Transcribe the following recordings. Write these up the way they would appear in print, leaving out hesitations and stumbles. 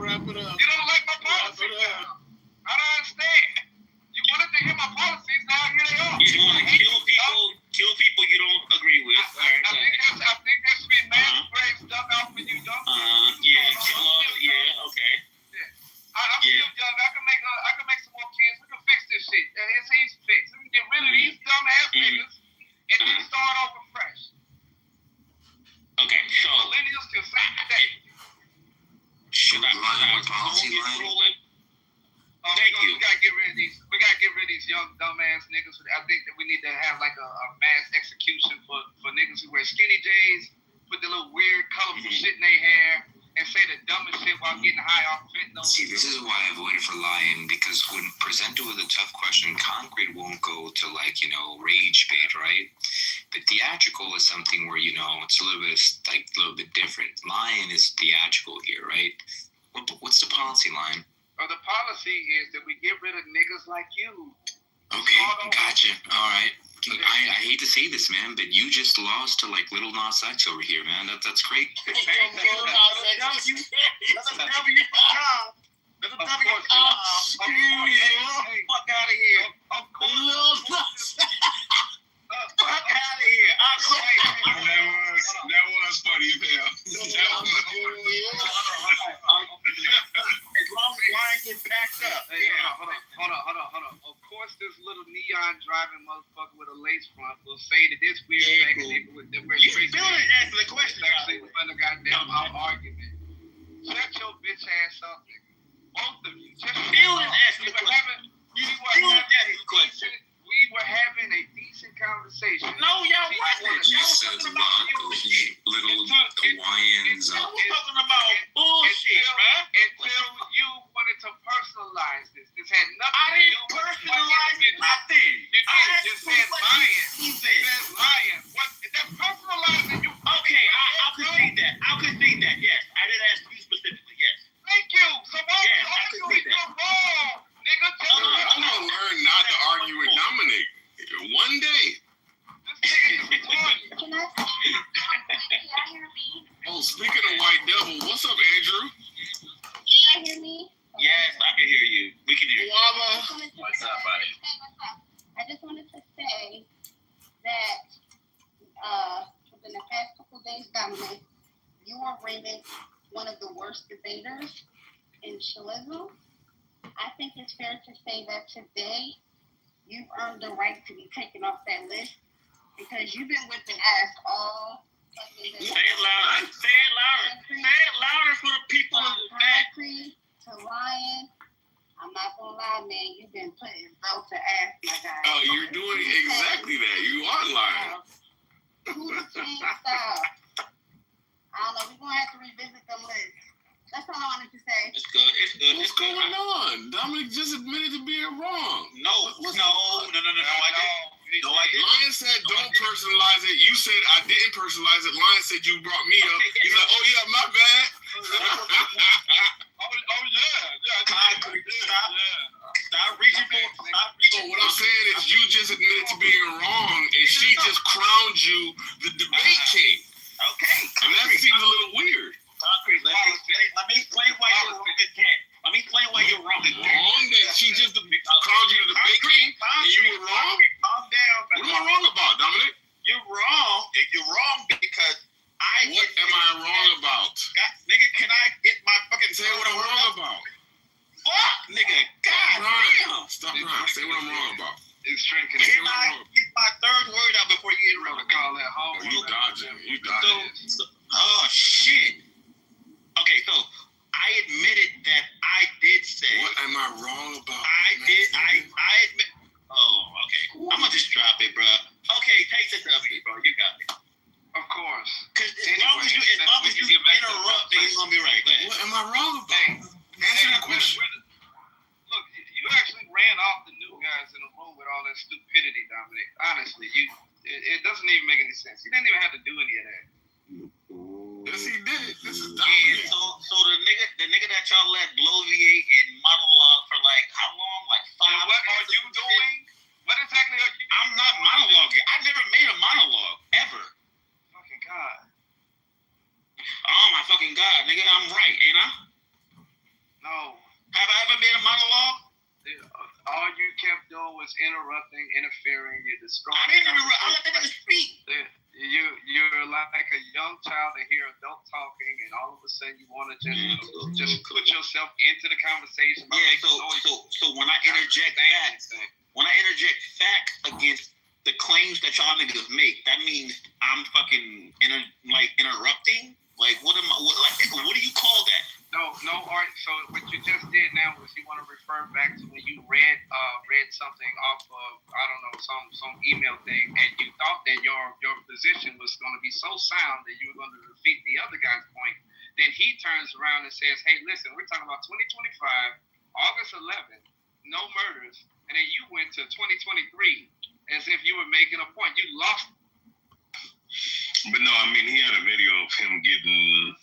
wrap it up. You don't like my policies now. I don't understand. You wanted to hear my policies, now here they are. You want to kill people you don't agree with. I think there should be mass graves dug out for you young people. Yeah, okay. I'm still young. I can make some more kids. We can fix this shit. It's easy to fix. We can get rid of these dumb ass niggas and then start over fresh. Okay, so millennials can save the day. Should I policy line? Thank you. We gotta get rid of these young dumbass niggas. I think that we need to have like a mass execution for niggas who wear skinny jeans, put the little weird colorful shit in their hair, and say the dumbest shit while getting high off fentanyl. See, this is why I voted for lying, because when presented with a tough question, concrete won't go to rage bait, right? But theatrical is something where it's a little bit different. Lying is theatrical here, right? What's the policy line? The policy is that we get rid of niggas like you. Okay, gotcha. All right. I hate to say this, man, but you just lost to Little Nas X over here, man. That's great. Fuck out of here. Of course. Fuck out of here. That was funny as hell. As long as Lion get packed up. Hey, hold on. Of course, this little neon driving motherfucker with a lace front will say that this weird nigga with the weird You still didn't answer the question. actually was a goddamn argument. Shut your bitch ass up, nigga. Both of you. Just Still didn't answer the question. We were having a decent conversation. No, y'all wasn't. You said little Hawaiians. I was talking about bullshit, man. Until you wanted to personalize this. This had nothing I to do didn't with personalize nothing. You I just said lying. You You said lying. What? That's personalizing you. Okay, I'll concede that. Yes, I did ask you specifically. Yes. Thank you. So why Yeah, I are you concede that. wrong, nigga? I'm gonna learn not to argue with Dominic. One day. This nigga is retarded. Can I hear me? Oh, speaking of white devil, what's up, Andrew? Can you hear me? Yes, I can hear you. We can hear you. What's up, buddy? I just wanted to say that within the past couple of days, Dominic, you are rated one of the worst debaters in Chilism. I think it's fair to say that today you've earned the right to be taken off that list because you've been whipping ass all fucking day. Say it louder. Say it louder. Say it louder for the people in the back. Concrete to Lion. I'm not gonna lie, man. You've been putting vote to ass, my guy. Oh, you're doing exactly that. You are lying. Who the king style? I don't know. We're gonna have to revisit the list. That's all I wanted to say. It's good. What's going on? Dominic just admitted to being wrong. No, I didn't. No, I didn't. Lion said don't personalize it. You said I didn't personalize it. Lion said you brought me up. He's like, oh yeah, my bad. Stop reaching for. So what I'm saying is you just admitted to being wrong and she just crowned you the debate king. Okay. And that seems a little weird. Concrete. Let me explain why you're wrong again. Let me explain why you're wrong again. Wrong that she just crowned you the debate king and you were wrong? Calm down. What am I wrong about, Dominic? You're wrong. You're wrong because What am I wrong about? Nigga, can I get my fucking Say what I'm wrong about. Fuck, nigga. God damn. Stop lying. Say what I'm wrong about. It's drinking. Can I get my third word out before you interrupt? Call that home. You dodging. You dodging. Oh shit. Okay, so I admitted that I did say. What am I wrong about? I admit. Oh, okay. I'm gonna just drop it, bro. Okay, take the W, bro. You got it. Of course. Cause as long as you interrupt, then it's gonna be right. Go ahead. What am I wrong about? Answer the question. Look, you actually ran off the new guys in the room with all that stupidity, Dominic. Honestly, it doesn't even make any sense. You didn't even have to do any of that. Yes, he did. This is Yeah, Dominic. so the nigga that y'all let bloviate and monologue for like how long? Like 5 And what are you doing? What exactly are you doing? I'm not monologuing. I never made a monologue ever. Fucking God. Oh my fucking God, nigga, I'm right, ain't I? was interrupting, interfering. You're destroying. I didn't interrupt. I let the nigga speak. You're like a young child to hear adult talking, and all of a sudden you want to just put yourself into the conversation. Yeah. So when I interject facts against the claims that y'all niggas make, that means I'm fucking interrupting. Like what do you call that? No, Art. So what you just did now was you want to refer back to when you read something off of some email thing, and you thought that your position was going to be so sound that you were going to defeat the other guy's point. Then he turns around and says, "Hey, listen, we're talking about 2025, August 11th, no murders," and then you went to 2023 as if you were making a point. You lost. But no, I mean, he had a video of him getting,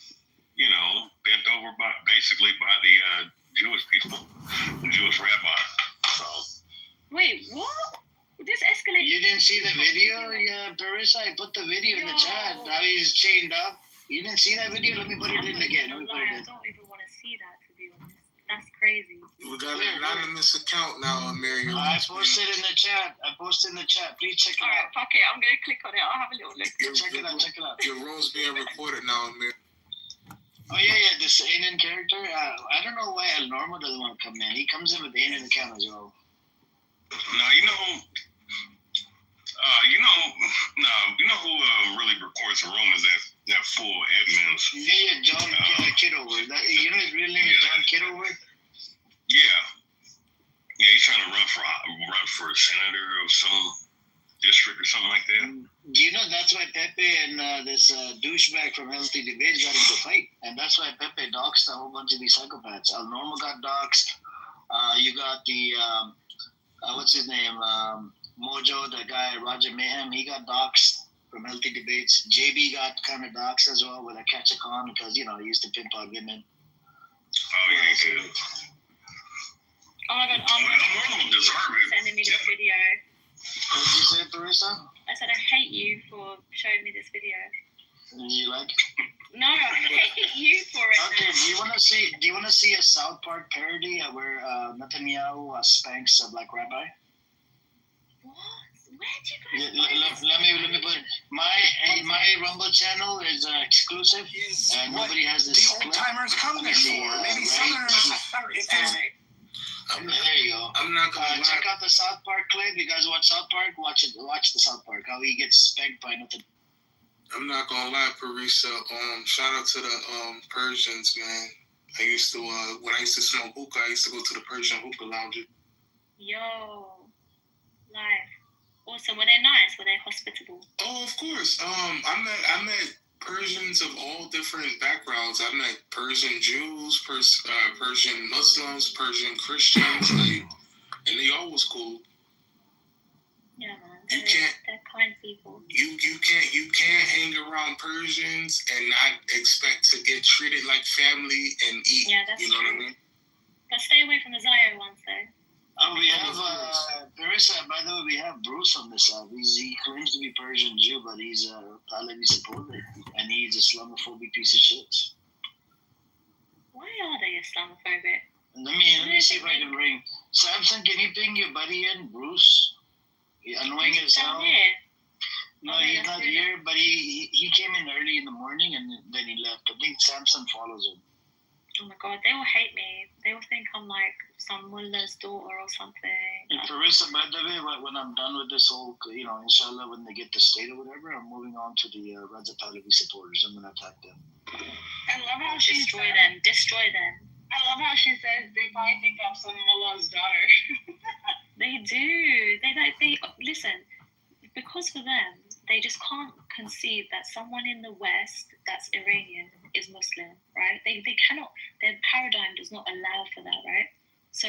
bent over by the Jewish people, the Jewish rabbi. So. Wait, what? This escalated. You didn't see the video? Yeah, Barissa, I put the video in the chat. Now he's chained up. You didn't see that video? Let me put it in again. I don't even want to see that, to be honest. That's crazy. We got an anonymous account now, Mary. I posted in the chat. Please check it out. Alright, fuck it. I'm going to click on it. I'll have a little look. Check it out. Your room's being recorded now, Mary. Oh, yeah, this alien character. I don't know why El Normo doesn't want to come in. He comes in with the alien account as well. No, you know who really records the room is that fool Edmonds. Yeah, John Kitover. His real name is John Kitover? Yeah, he's trying to run for a senator of some district or something like that. Do you know that's why Pepe and this douchebag from Healthy Debates got into a fight? And that's why Pepe doxed a whole bunch of these psychopaths. El Normo got doxed. You got the, what's his name? Mojo, the guy, Roger Mayhem, he got doxed from Healthy Debates. JB got kind of doxed as well with a catch a con because, he used to pimp out women. Oh, yeah, he did. Oh my god, sending me this video. What did you say, Barissa? I said I hate you for showing me this video. You like? No, I hate you for it. Okay, do you want to see a South Park parody where Netanyahu spanks a black rabbi? What? Where did you guys let me put it. My Rumble channel is exclusive, and nobody has this. The old timers come before. Maybe some. There you go. I'm not gonna check out the South Park clip. You guys watch South Park? Watch it. Watch the South Park. How he gets spanked by nothing. I'm not gonna lie, Parisa. Shout out to the Persians, man. I used to when I used to smoke hookah, I used to go to the Persian hookah lounge. Yo, live. Awesome. Were they nice? Were they hospitable? Oh, of course. I met Persians of all different backgrounds. I met Persian Jews, Persian Muslims, Persian Christians, and they all was cool. Yeah, man. They're kind people. You can't hang around Persians and not expect to get treated like family and eat. Yeah, that's you know true. what I mean? But stay away from the Zio ones, though. Oh, we have Barissa. By the way, we have Bruce on this side. He claims to be Persian Jew, but he's a Pahlavi supporter, and he's a Islamophobic piece of shit. Why are they Islamophobic? Let me see if I can bring Samson. Can you ping your buddy in, Bruce? Annoying as hell. No, he's not here, but he came in early in the morning and then he left. I think Samson follows him. Oh my god, they will hate me. They will think I'm like some mullah's daughter or something. And Carissa, by the way, when I'm done with this whole, inshallah, when they get the state or whatever, I'm moving on to the Raza Pahlavi supporters. I'm going to attack them. I love how she Destroy them. I love how she says they probably think I'm some mullah's daughter. They do. They listen, because for them, they just can't conceive that someone in the West that's Iranian is Muslim, right? They cannot, their paradigm does not allow for that, right? So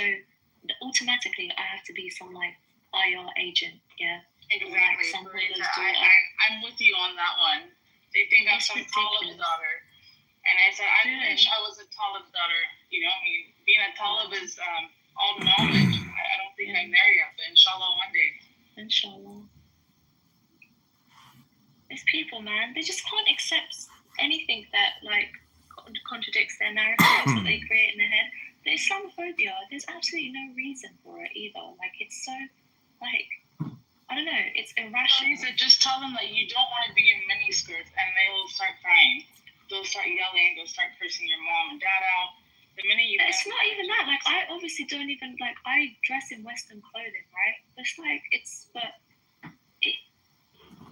automatically I have to be some like IR agent, yeah? Exactly. Like I'm with you on that one. They think I'm some Talib's daughter. And I said, I wish I was a Talib's daughter. Being a Talib is all knowledge. I don't think I marry her, but inshallah one day. Inshallah. These people, man, they just can't accept anything that like contradicts their narratives that they create in their head. The Islamophobia, there's absolutely no reason for it either. Like it's so Like, I don't know, it's irrational. So just tell them that you don't want to be in miniskirts, and they will start crying. They'll start yelling. They'll start cursing your mom and dad out. The minute you. It's not even that. Like, I obviously don't even like. I dress in Western clothing, right? It's like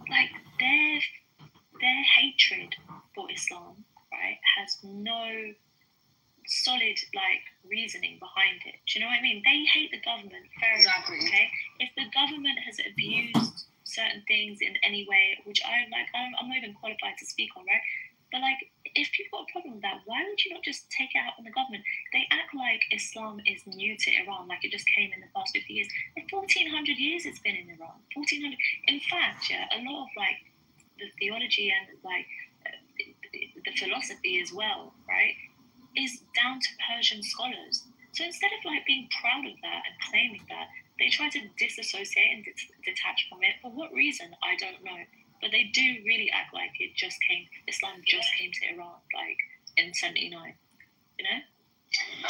like their hatred for Islam, right, has no solid like reasoning behind it. Do you know what I mean? They hate the government, fair enough, okay? If the government has abused certain things in any way, which I'm not even qualified to speak on, right? But like, if you've got a problem with that, why would you not just take it out on the government? They act like Islam is new to Iran, like it just came in the past 50 years. For 1,400 years it's been in Iran. 1,400. In fact, yeah, a lot of like the theology and like the philosophy as well, right, is down to Persian scholars. So instead of like being proud of that and claiming that, they try to disassociate and detach from it. For what reason, I don't know. But they do really act like Islam just came to Iran, like in 79. You know?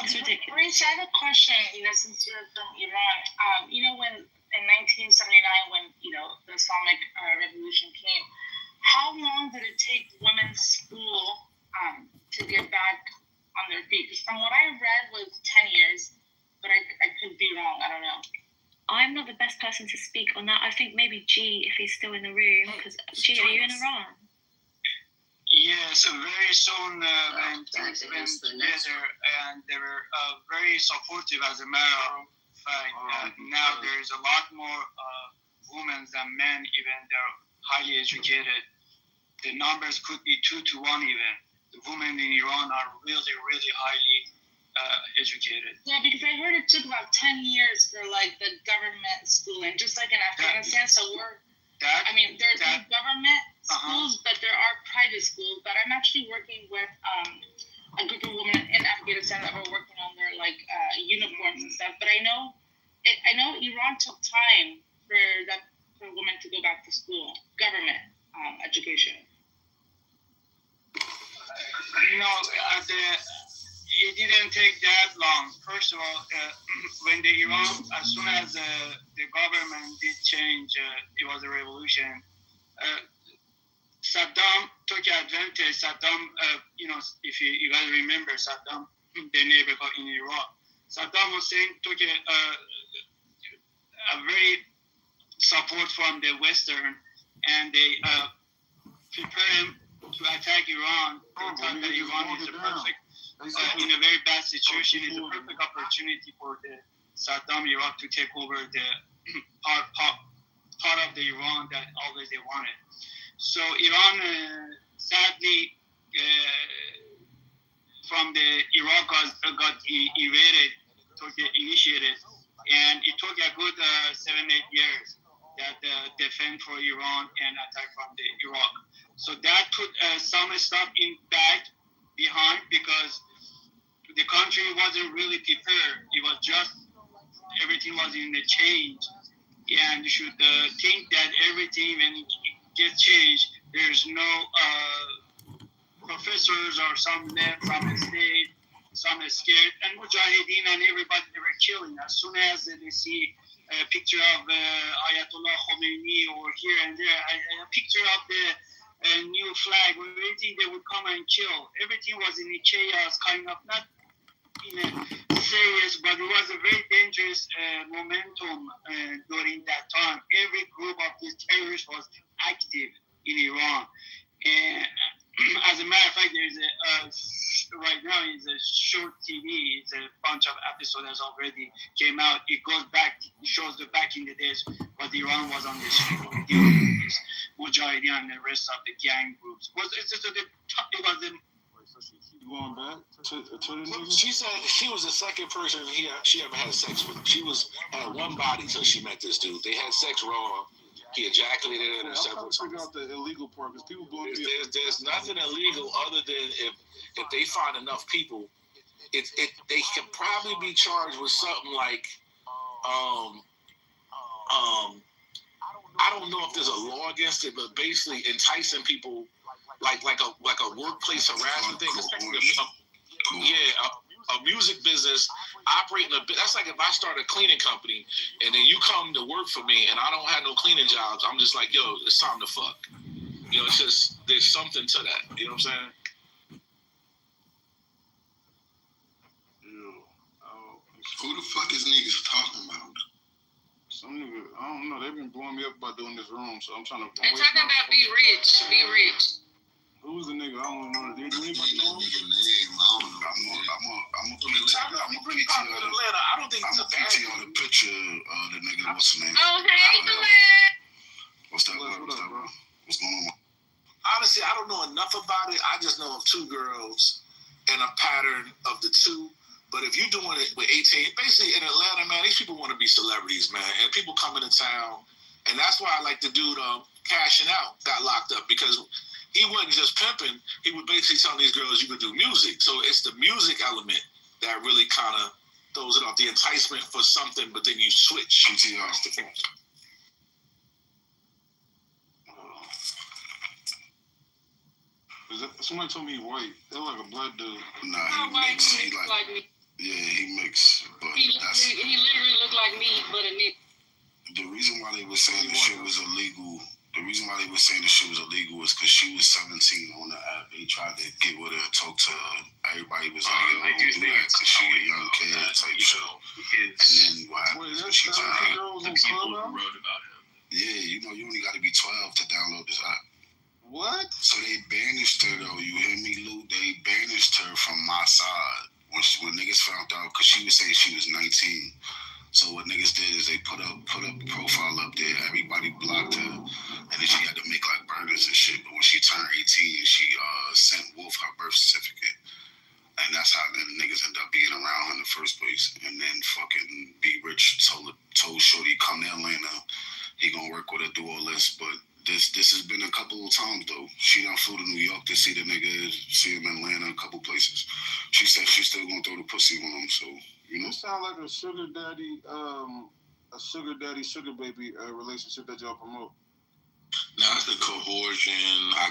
It's ridiculous. Reese, I have a question, since you're from Iran. When in 1979, when, the Islamic Revolution came, how long did it take women's school to get back on their feet? Because from what I read was 10 years, but I could be wrong. I don't know. I'm not the best person to speak on that. I think maybe G, if he's still in the room, because G, are you in Iran? Yes, very soon when things went together, and they were very supportive as a matter of fact. Now there's a lot more women than men, even they're highly educated. The numbers could be 2 to 1 even. The women in Iran are really, really highly educated. Yeah, because I heard it took about 10 years for like the government schooling, just like in Afghanistan. There's government schools, but there are private schools. But I'm actually working with a group of women in Afghanistan that were working on their like uniforms and stuff. But I know Iran took time for women to go back to school, government education. It didn't take that long. First of all, when the Iran, as soon as the government did change, it was a revolution. Saddam took advantage. Saddam, if you guys remember Saddam, the neighbor in Iraq. Saddam Hussein took a very support from the Western, and they prepared him to attack Iran. They thought that Iran is a perfect. In a very bad situation, it's a perfect opportunity for the Saddam Iraq to take over the part of the Iran that always they wanted. So Iran, sadly, from the Iraq got invaded, took the initiative, and it took a good 7-8 years that defend for Iran and attack from the Iraq. So that put some stuff back behind, because the country wasn't really prepared. It was just everything was in the change, and you should think that everything when it gets changed, there's no professors or some men from the state, some are scared, and Mujahideen and everybody, they were killing. As soon as they see a picture of Ayatollah Khomeini or here and there, a picture of the new flag or anything, they would come and kill. Everything was in a chaos, kind of, not in a serious, but it was a very dangerous momentum during that time. Every group of these terrorists was active in Iran. And as a matter of fact, there's right now is a short TV. It's a bunch of episodes that already came out. It goes back, it shows the back in the days what Iran was on the street dealing with Mujahideen and the rest of the gang groups. Going back to the she said she was the second person she ever had sex with. She had one body till she met this dude. They had sex raw. He ejaculated in her several times. Figure out the illegal part, because people go. There's nothing illegal other than if they find enough people, they can probably be charged with something like I don't know if there's a law against it, but basically enticing people like a workplace harassment thing. a music business operating that's like if I start a cleaning company and then you come to work for me and I don't have no cleaning jobs, I'm just like, yo, it's time to fuck. You know, it's just there's something to that. You know what I'm saying? Who the fuck is niggas talking about? Some nigga, I don't know. They've been blowing me up about doing this room, so I'm trying to. They're talking about be rich. Be rich. Who's the nigga? I don't know. Did anybody know? I'm gonna pretty popular in Atlanta. I don't think it's a bad thing. On the picture of the nigga. What's his name? Oh, hey, Glenn. What's that? What's going on? Honestly, I don't know enough about it. I just know of 2 girls and a pattern of the 2. But if you're doing it with 18, basically in Atlanta, man, these people want to be celebrities, man. And people come into town. And that's why I like the dude Cashing Out got locked up because he wasn't just pimping. He was basically telling these girls you could do music. So it's the music element that really kind of throws it off. The enticement for something, but then you switch. That's the thing. Somebody told me he white. They're like a black dude. Nah, he like me. Yeah, he mixed, but he literally looked like me, but a nigga. The reason why they were saying the shit was illegal. The reason why they were saying the shit was illegal is because she was 17 on the app. They tried to get with her, talk to her. Everybody was like, "Yo, don't do that," because she a young kid type shit. And then what happened? She turned. The people who wrote about him. Yeah, you know, you only got to be 12 to download this app. What? So they banished her though. You hear me, Lou? They banished her from my side when niggas found out because she was saying she was 19. So what niggas did is they put a profile up there. Everybody blocked her, and then she had to make like burners and shit. But when she turned 18, she sent Wolf her birth certificate, and that's how then the niggas end up being around her in the first place. And then fucking B Rich told Shorty come to Atlanta. He gonna work with her, do all this, but. This has been a couple of times though. She done flew to New York to see the nigga, see him in Atlanta, a couple places. She said she's still gonna throw the pussy on him. So you know. You sound like a sugar daddy, sugar baby relationship that y'all promote. Nah, it's the coercion.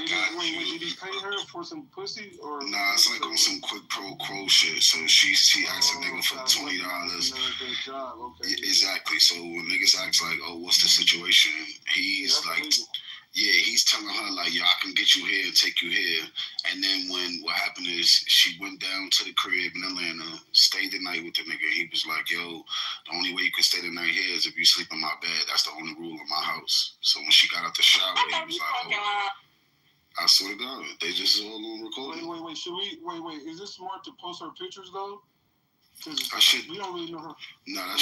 Did he pay her for some pussy or? Nah, it's like on some quick pro quo shit. So she asked a nigga for $20. Okay. Yeah, exactly. So when niggas ask like, "Oh, what's the situation?" He's like. Legal. Yeah, he's telling her like, "Yo, I can get you here and take you here." And then what happened is she went down to the crib in Atlanta, stayed the night with the nigga. He was like, "Yo, the only way you can stay the night here is if you sleep in my bed. That's the only rule in my house." So when she got out the shower, he was like, "Oh, I swear to God, they just all on recording." Wait. Should we wait? Is it smart to post her pictures though? We don't really know her. No, that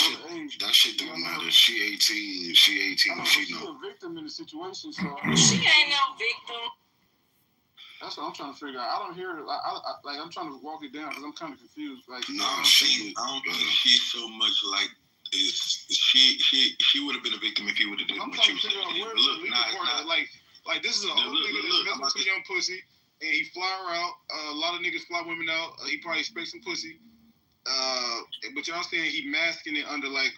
shit don't matter. She 18. She know. She's a victim in the situation, so she ain't no victim. That's what I'm trying to figure out. I don't hear it. I'm trying to walk it down because I'm kind of confused. Like, no, I don't think she's so much like. She would have been a victim if he would have done what you said. Look, like this is a old nigga that's messing with young pussy, and he fly her out. A lot of niggas fly women out. He probably expects some pussy. But y'all saying he masking it under like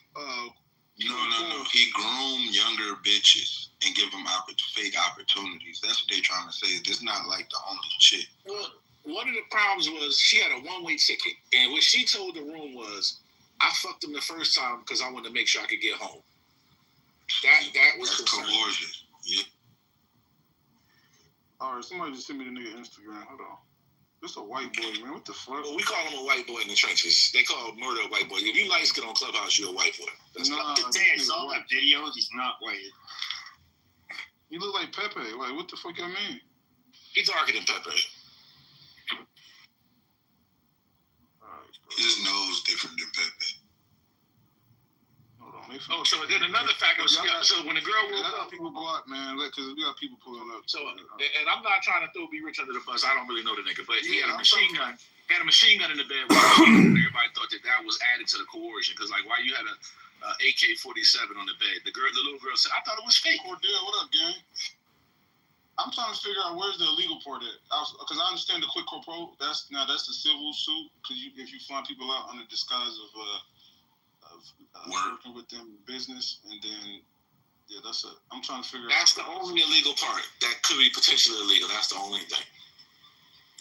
No. He groom younger bitches and give them fake opportunities. That's what they're trying to say. This not like the only shit. Well, one of the problems was she had a one-way ticket, and what she told the room was, "I fucked him the first time because I wanted to make sure I could get home." That was coercion. Yeah. All right, somebody just sent me the nigga Instagram. Hold on. This a white boy, man. What the fuck? Well, we call him a white boy in the trenches. They call murder a white boy. If you light skin on Clubhouse, you're a white boy. That's not the day I saw that video. He's not white. He look like Pepe. Like, what the fuck I mean? He's darker than Pepe. His nose different than Pepe. Hold on. So then another fact was, so when the girl woke up, people block, man, because we got people pulling up. So, and I'm not trying to throw B Rich under the bus. I don't really know the nigga, but he had a machine gun. He had a machine gun in the bed. Everybody thought that was added to the coercion, because like, why you had a AK-47 on the bed? The little girl said, "I thought it was fake." Cordell, what up, gang? I'm trying to figure out where's the illegal part at, because I understand the quid pro quo. That's the civil suit, because if you find people out under disguise of working with them business, and then I'm trying to figure out. That's the only illegal part that could be potentially illegal. That's the only thing.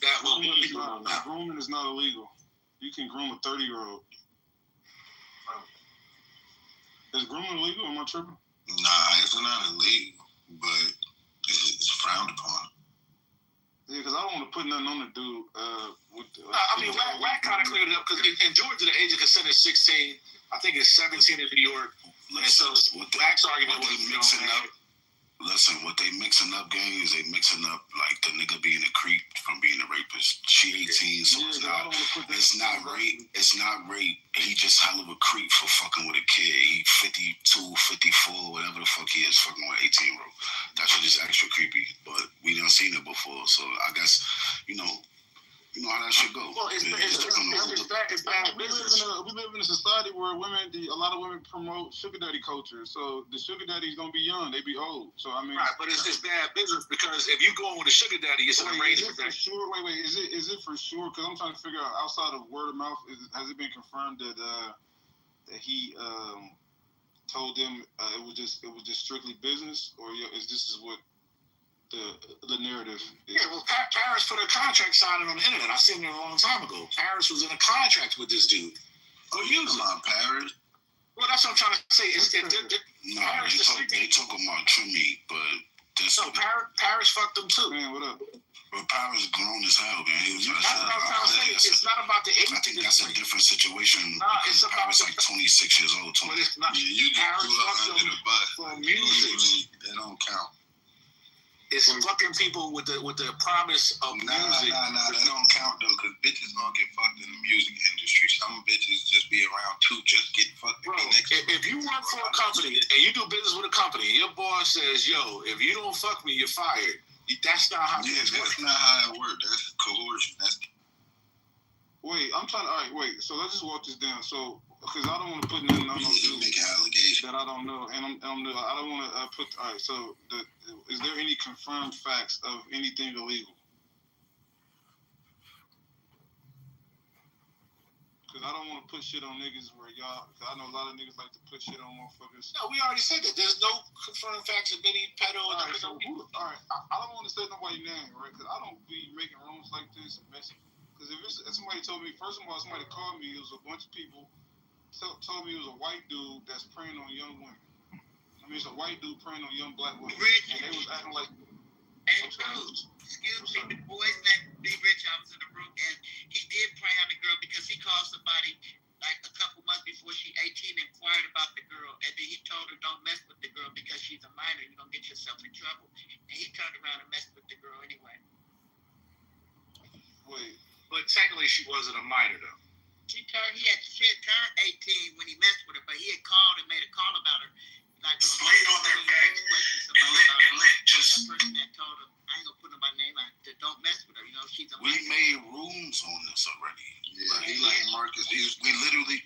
That will be illegal. Grooming is not illegal. You can groom a 30-year-old. Is grooming illegal? Am I tripping? Nah, it's not illegal, but it's frowned upon. Yeah, because I don't want to put nothing on the dude. Wack kind of cleared it up because in Georgia, the age of consent is 16. I think it's 17 in New York. And so Wack's argument was mixing up. Listen, what they mixing up, gang, is they mixing up like the nigga being a creep from being a rapist. She 18, so it's not rape. It's not rape. He just hell of a creep for fucking with a kid. He 52, 54, whatever the fuck he is, fucking with 18-year-old. That's just extra creepy. But we done seen it before, so I guess you know how that shit go. Well, it's bad business. We live in a society where a lot of women promote sugar daddy culture. So the sugar daddies don't be young; they be old. So I mean, right? But it's bad business because if you go with a sugar daddy, it's an arrangement. Is it for sure? Because I'm trying to figure out outside of word of mouth, has it been confirmed that he told them it was just strictly business, or is this what? The narrative is. Yeah, well, Paris put a contract signing on the internet. I seen it a long time ago. Paris was in a contract with this dude. Come on, Paris. Well, that's what I'm trying to say. They talking about Trimmy, but this. No, Paris fucked them too. Man, what up? But Paris grown as hell, man. That's what I'm trying to say. It's not about the age. I think that's a different situation. It's about Paris like 26 years old. But it's not. Yeah, you get Paris pulled up under the bus. For music. They don't count. It's fucking people with the promise of music. Nah, that don't count though, because bitches gonna get fucked in the music industry. Some bitches just be around too, just get fucked. Bro, if you work for a company and you do business with a company, and your boss says, "Yo, if you don't fuck me, you're fired." That's not how. That's not how it works. That's coercion. Wait, I'm trying to. All right, wait. So let's just walk this down. So, because I don't want to put nothing on those dudes that I don't know, and I don't want to put. All right. So, is there any confirmed facts of anything illegal? Because I don't want to put shit on niggas where y'all. Because I know a lot of niggas like to put shit on motherfuckers. No, we already said that. There's no confirmed facts of any pedo. All right. So, all right. I don't want to say nobody's name, right? Because I don't be making rooms like this and messing. Because if somebody told me, first of all, somebody called me, it was a bunch of people, told me it was a white dude that's preying on young women. I mean, it's a white dude preying on young black women. And they was acting like... Hey, excuse me, the boys let be rich. I was in the room, and he did prey on the girl because he called somebody like a couple months before she 18 and inquired about the girl, and then he told her, don't mess with the girl because she's a minor. You're going to get yourself in trouble. And he turned around and messed with the girl anyway. Wait. But technically, she wasn't a minor, though. She had turned 18 when he messed with her, but he had called and made a call about her. Like, laid on their back and just. That person that told him, I ain't gonna put my name out. Don't mess with her. You know, she's a. We made rooms on this already. Yeah, he like Marcus. We literally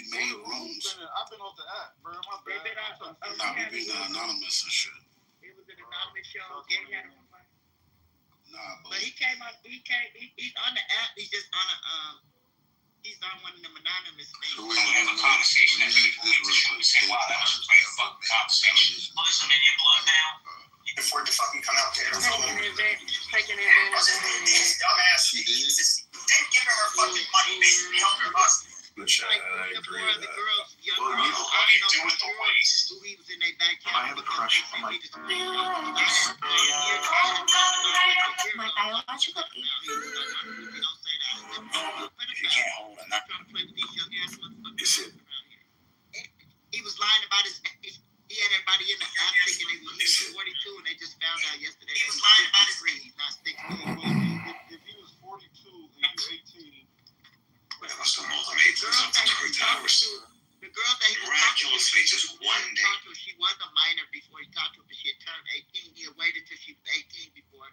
made rooms. I've been off the app, bro. My bad. We been anonymous and shit. It was an anonymous show. Gay had him. Nah, but he came on. He's on the app. He's just on a. He's on one of them anonymous things. So we have a conversation. Listen in your blood now. You can afford to fucking come out to Arizona. Taking advantage of him. This dumbass. He just didn't give her fucking money, basically under us. Like the girls, young girls, I do with the waste. Who he was in their backyard. I have a crush on my biological. You can't hold it. He was lying about his. He had everybody in the app thinking he was 42, and they just found out yesterday. He was lying about his age. He's not 60. If he was 42 and you 18. The girl that he was miraculously just one day. She was a minor before he talked to her, but she had turned 18. He had waited till she was 18 before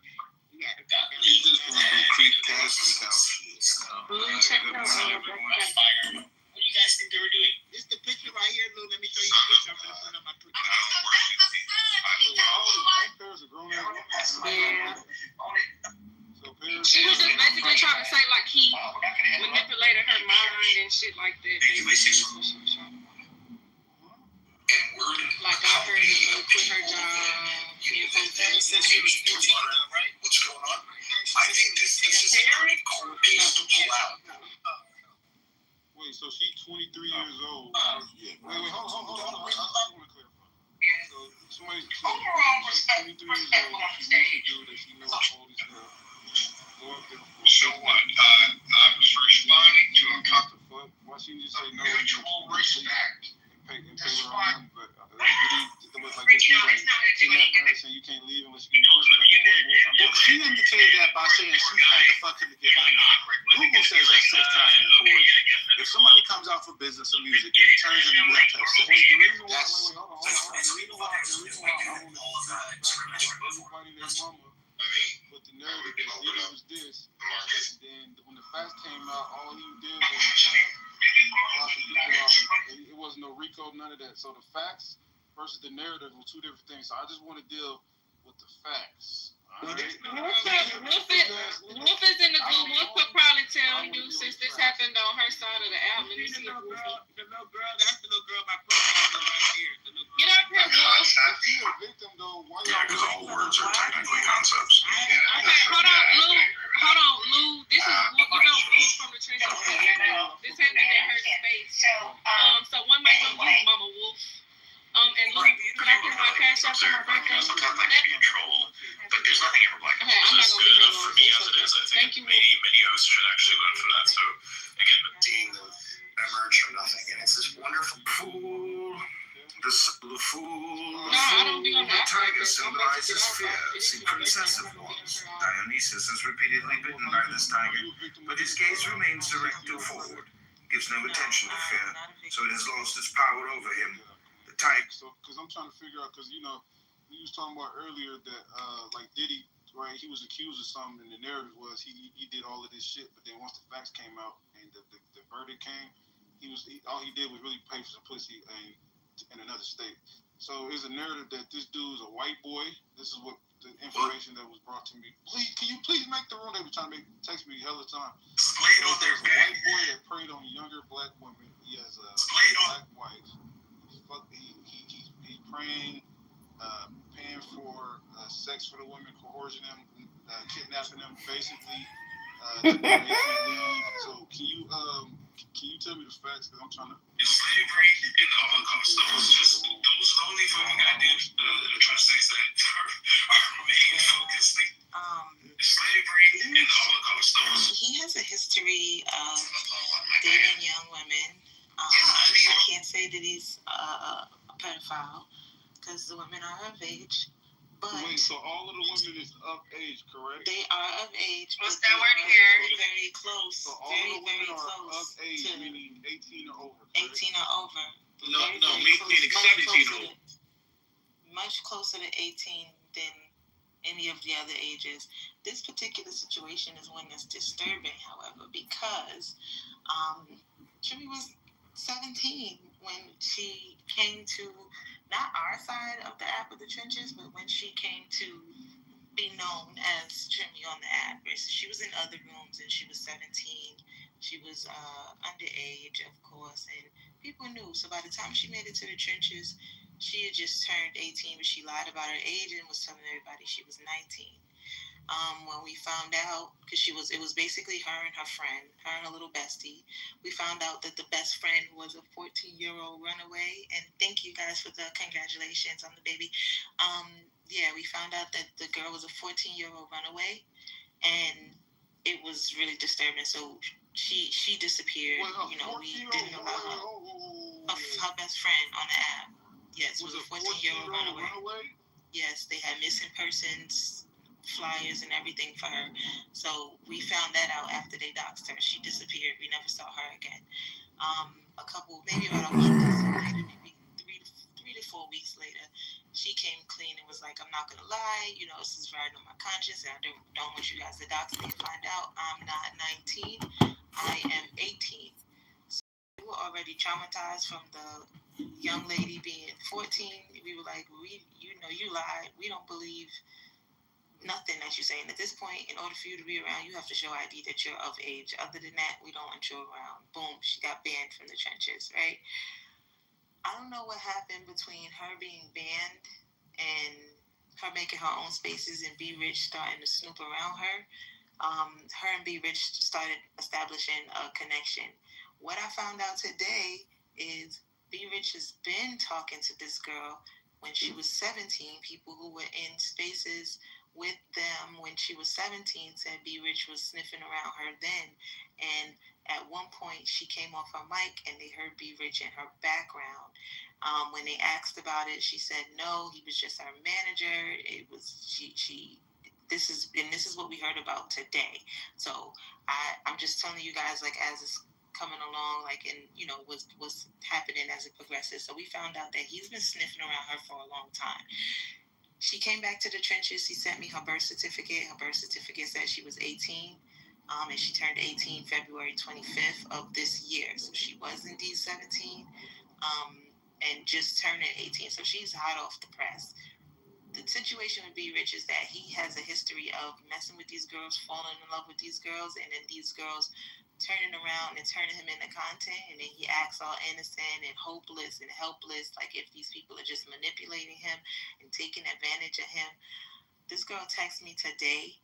he had to come down. He just want to creep past and count. Check it out. What do you guys think they were doing? This is the picture right here, Lou. Let me show you the picture. I'm going to put on my Twitter. Parents are grown up. Yeah. So parents. She was just basically trying to say like he manipulated her mind and shit like that. Like got her to quit her job. What's going on? I think this is a pretty cool piece to pull out. Wait, so she's 23 years old. Yeah. Wait, hold on. I want to clarify. So she's 23 years old. She meets a dude that she knows old as hell. Go up there. So what? I was responding to a couple. Why she just say no? Mutual respect. And pay her own money, but it was like this. Kidnapping her, saying you can't leave unless you get pussy. Like, She indicated that by saying she had to fuck him to get home. Google says that's sex trafficking for you. If somebody comes out for business or music and it turns into you have to have sex, that's the reason why I want to everybody their mama with the narrative that it was this, and then when the facts came out, all he did was it wasn't no RICO, none of that. So the facts versus the narrative were two different things. So I just want to deal with the facts. All right? Wolf is in the group. Wolf could probably tell you since this happened on her side of the app. Let me see. The little girl, that's the little girl my profile right here. Get up here, Wolf. If she a victim, though, why Yeah, because all words are technically concepts. Okay, hold on, Lou. This is Wolf from the trenches. This happened in her space. So one mic on you, Mama Wolf. And Lou, can I put my cash out for my birthday? Sometimes I can be in trouble, but there's nothing ever like Okay, I'm not gonna be here long. for me as it is. I think many hosts should actually learn from that. So again, seeing them emerge from nothing, and it's this wonderful fool. The fool. The tiger symbolizes fear. See, princess of wands. Dionysus is repeatedly bitten by this tiger, but his gaze remains direct and forward. Gives no attention to fear, so it has lost its power over him. The tiger. So, because I'm trying to figure out, because, you know, we was talking about earlier that, like, Diddy, right, he was accused of something, and the narrative was he did all of this shit, but then once the facts came out and the verdict came, all he did was really pay for some pussy in another state. So it's a narrative that this dude's a white boy. This is what the information that was brought to me. Please, can you please make the room? They were trying to text me hella time. Displayed on their There's a white boy that preyed on younger black women. He has a black wife. He's praying, paying for sex for the women, coercing them, kidnapping them, basically. So can you tell me the facts? Because I'm trying to. Slavery and the Holocaust. Those are the only fucking ideas atrocities that are main focus. Slavery and the Holocaust. He has a history of dating young women. I can't say that he's a pedophile because the women are of age. But wait, so all of the women is of age, correct? They are of age. What's that word here? Very close. So all very, the women very are close of age, to meaning 18 or over. Correct? 18 or over. Meaning 17 or over. Much closer to 18 than any of the other ages. This particular situation is one that's disturbing, however, because Jimmy was 17 when she came to not our side of the app of the trenches, but when she came to be known as Jimmy on the app. She was in other rooms and she was 17. She was underage, of course, and people knew. So by the time she made it to the trenches, she had just turned 18, but she lied about her age and was telling everybody she was 19. When we found out, because it was basically her and her friend, her and her little bestie. We found out that the best friend was a 14-year-old runaway, and thank you guys for the congratulations on the baby. We found out that the girl was a 14-year-old runaway, and it was really disturbing. So she disappeared. We didn't know about her best friend on the app. Yes, was a 14-year-old runaway. Yes, they had missing persons flyers and everything for her. So we found that out after they doxed her. She disappeared. We never saw her again. Maybe about a week later, maybe three to 4 weeks later, she came clean and was like, I'm not gonna lie, this is right on my conscience, and I don't want you guys to dox me and find out I'm not 19, I am 18. So we were already traumatized from the young lady being 14. We were like, you lied. We don't believe nothing that you're saying. At this point, in order for you to be around, you have to show ID that you're of age. Other than that, we don't want you around. Boom, she got banned from the trenches, right? I don't know what happened between her being banned and her making her own spaces and B Rich starting to snoop around her. Her and B Rich started establishing a connection What I found out today is B. Rich has been talking to this girl when she was 17. People who were in spaces with them when she was 17 said B. Rich was sniffing around her then. And at one point, she came off her mic and they heard B. Rich in her background. When they asked about it, she said no, he was just her manager. It was this is what we heard about today. So I'm just telling you guys, like, as it's coming along, like, and what's happening as it progresses. So we found out that he's been sniffing around her for a long time. She came back to the trenches. She sent me her birth certificate. Her birth certificate said she was 18. And she turned 18 February 25th of this year. So she was indeed 17 and just turning 18. So she's hot off the press. The situation with B. Rich is that he has a history of messing with these girls, falling in love with these girls, and then these girls turning around and turning him into content, and then he acts all innocent and hopeless and helpless, like if these people are just manipulating him and taking advantage of him. This girl texted me today.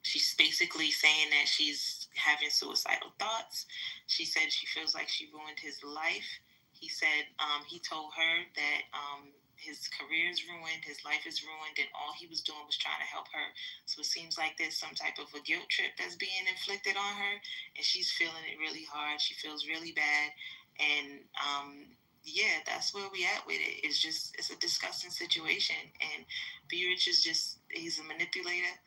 She's basically saying that she's having suicidal thoughts. She said she feels like she ruined his life. He said he told her that his career is ruined, his life is ruined, and all he was doing was trying to help her. So it seems like there's some type of a guilt trip that's being inflicted on her, and she's feeling it really hard. She feels really bad, and yeah, that's where we at with it. It's a disgusting situation, and B. Rich is he's a manipulator.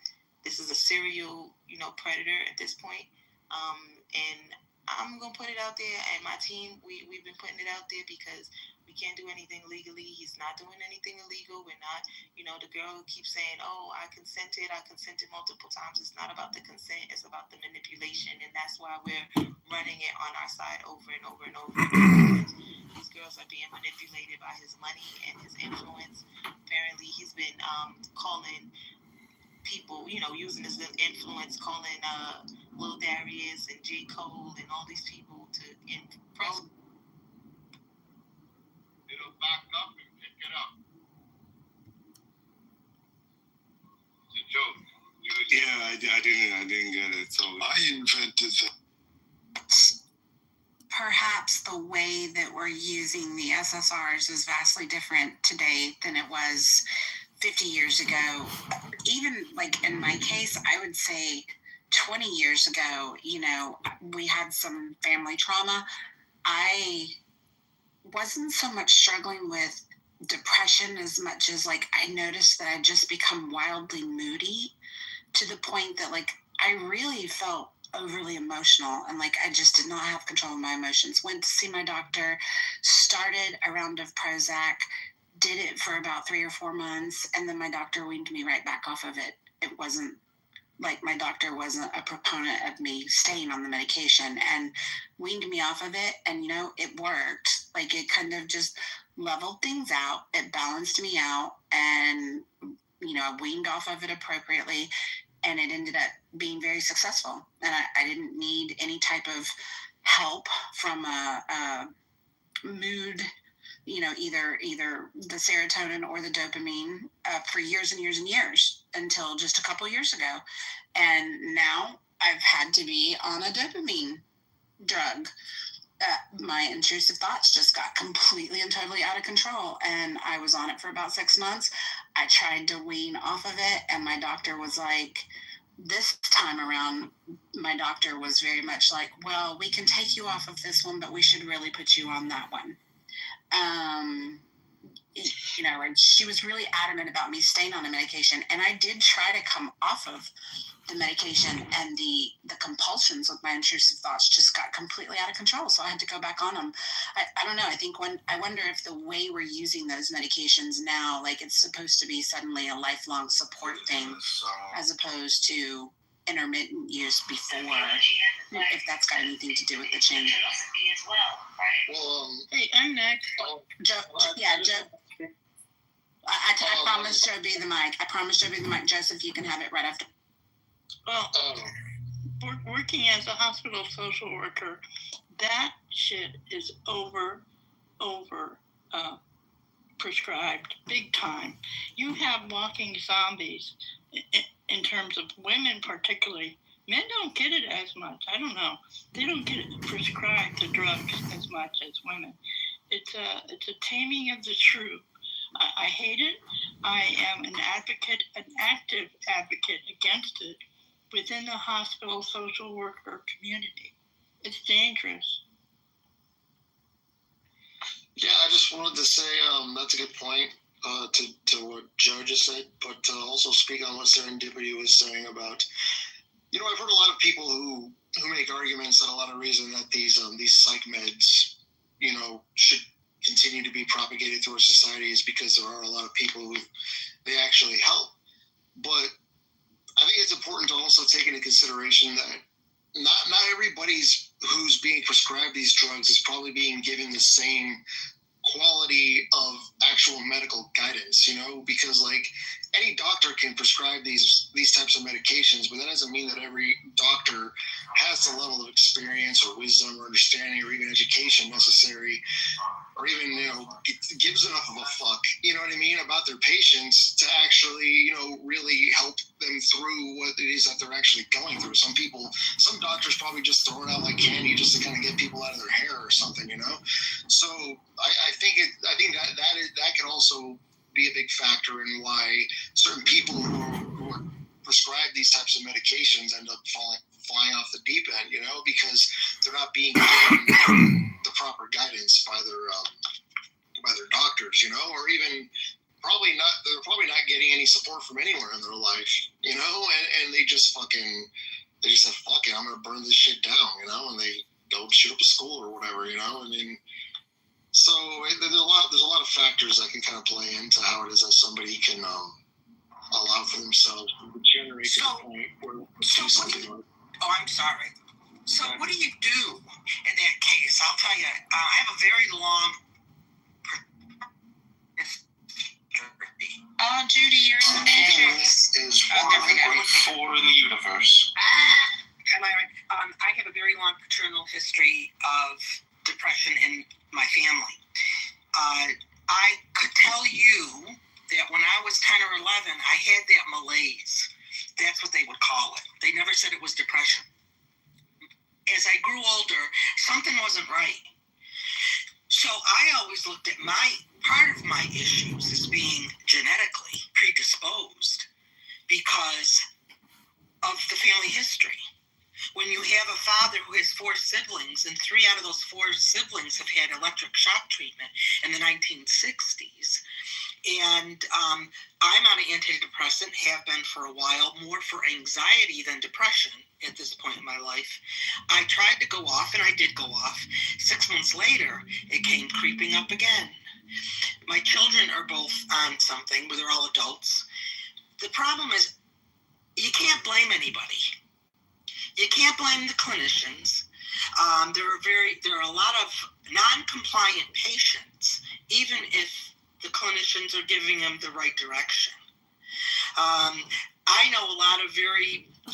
This is a serial, predator at this point. And I'm going to put it out there, and my team, we've been putting it out there because we can't do anything legally. He's not doing anything illegal. We're not, the girl keeps saying, oh, I consented multiple times. It's not about the consent. It's about the manipulation, and that's why we're running it on our side over and over and over. These girls are being manipulated by his money and his influence. Apparently, he's been calling people, using his influence, calling Lil Darius and J. Cole and all these people to impress. It'll back up and pick it up. It's a joke. Yeah, I didn't get it. So I invented that. Perhaps the way that we're using the SSRs is vastly different today than it was 50 years ago. Even like in my case, I would say 20 years ago, we had some family trauma. I wasn't so much struggling with depression as much as like I noticed that I'd just become wildly moody to the point that like I really felt overly emotional and like I just did not have control of my emotions. Went to see my doctor, started a round of Prozac, did it for about 3 or 4 months, and then my doctor weaned me right back off of it. It wasn't like my doctor wasn't a proponent of me staying on the medication and weaned me off of it. And, it worked. Like it kind of just leveled things out. It balanced me out and, I weaned off of it appropriately. And it ended up being very successful. And I didn't need any type of help from a mood, either the serotonin or the dopamine for years and years and years until just a couple years ago. And now I've had to be on a dopamine drug. My intrusive thoughts just got completely and totally out of control. And I was on it for about 6 months. I tried to wean off of it. And my doctor was like, this time around, my doctor was very much like, well, we can take you off of this one, but we should really put you on that one. And she was really adamant about me staying on the medication. And I did try to come off of the medication, and the compulsions with my intrusive thoughts just got completely out of control. So I had to go back on them. I don't know. I wonder if the way we're using those medications now, like it's supposed to be suddenly a lifelong support thing, as opposed to intermittent use before, if that's got anything to do with the change. Hey, I'm next. Joe. I promised Joe be the mic. Joseph, you can have it right after. Well, working as a hospital social worker, that shit is over prescribed big time. You have walking zombies in terms of women, particularly Men don't get it as much. I don't know. They don't get it prescribed the drugs as much as women. It's a taming of the shrew. I hate it. I am an active advocate against it within the hospital social worker community. It's dangerous. Yeah, I just wanted to say that's a good point to what Joe just said, but to also speak on what Serendipity was saying about, I've heard a lot of people who make arguments that a lot of reason that these psych meds, should continue to be propagated through our society is because there are a lot of people who they actually help. But I think it's important to also take into consideration that not everybody's who's being prescribed these drugs is probably being given the same quality of actual medical guidance, because like any doctor can prescribe these types of medications, but that doesn't mean that every doctor has the level of experience or wisdom or understanding or even education necessary, or even gives enough of a fuck, about their patients to actually really help them through what it is that they're actually going through. Some doctors probably just throw it out like candy just to kind of get people out of their hair or something, So I think that could also be a big factor in why certain people who are prescribed these types of medications end up flying off the deep end, because they're not being given the proper guidance by their doctors, or even they're probably not getting any support from anywhere in their life, and they just said, fuck it, I'm gonna burn this shit down, and they go shoot up a school or whatever, So there's a lot of factors that can kind of play into how it is that somebody can allow for themselves to generate to the point where do something like. Oh, I'm sorry. So what do you do in that case? I'll tell you, I have a very long. Oh, Judy, you're in the matrix. Four in the universe. Am I right? I have a very long paternal history of depression in my family. I could tell you that when I was 10 or 11, I had that malaise. That's what they would call it. They never said it was depression. As I grew older, something wasn't right. So I always looked at part of my issues as being genetically predisposed because of the family history. When you have a father who has 4 siblings, and 3 out of those 4 siblings have had electric shock treatment in the 1960s, and I'm on an antidepressant, have been for a while, more for anxiety than depression at this point in my life. I tried to go off, and I did go off. 6 months later, it came creeping up again. My children are both on something, but they're all adults. The problem is, you can't blame anybody. You can't blame the clinicians. There are a lot of non-compliant patients, even if the clinicians are giving them the right direction. I know a lot of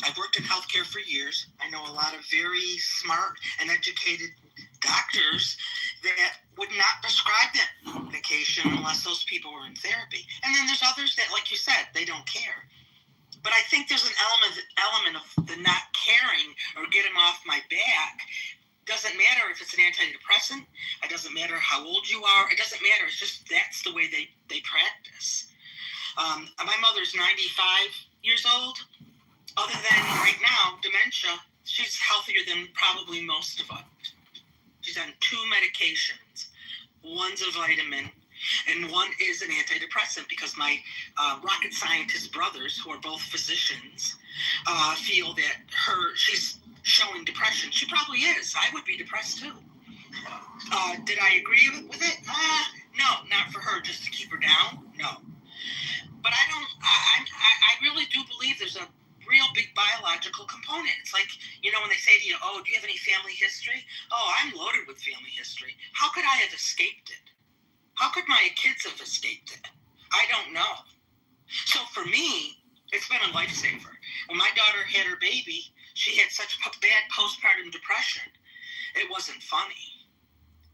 I've worked in healthcare for years. I know a lot of very smart and educated doctors that would not prescribe that medication unless those people were in therapy. And then there's others that, like you said, they don't care. But I think there's an element of the not caring or get them off my back. Doesn't matter if it's an antidepressant. It doesn't matter how old you are. It doesn't matter. It's just that's the way they practice. My mother's 95 years old. Other than right now, dementia, she's healthier than probably most of us. She's on 2 medications. One's a vitamin, and one is an antidepressant because my rocket scientist brothers, who are both physicians, feel that she's showing depression. She probably is. I would be depressed too. Did I agree with it? No, not for her, just to keep her down. No. But I really do believe there's a real big biological component. It's like, when they say to you, oh, do you have any family history? Oh, I'm loaded with family history. How could I have escaped it? How could my kids have escaped it? I don't know. So for me, it's been a lifesaver. When my daughter had her baby, she had such bad postpartum depression. It wasn't funny.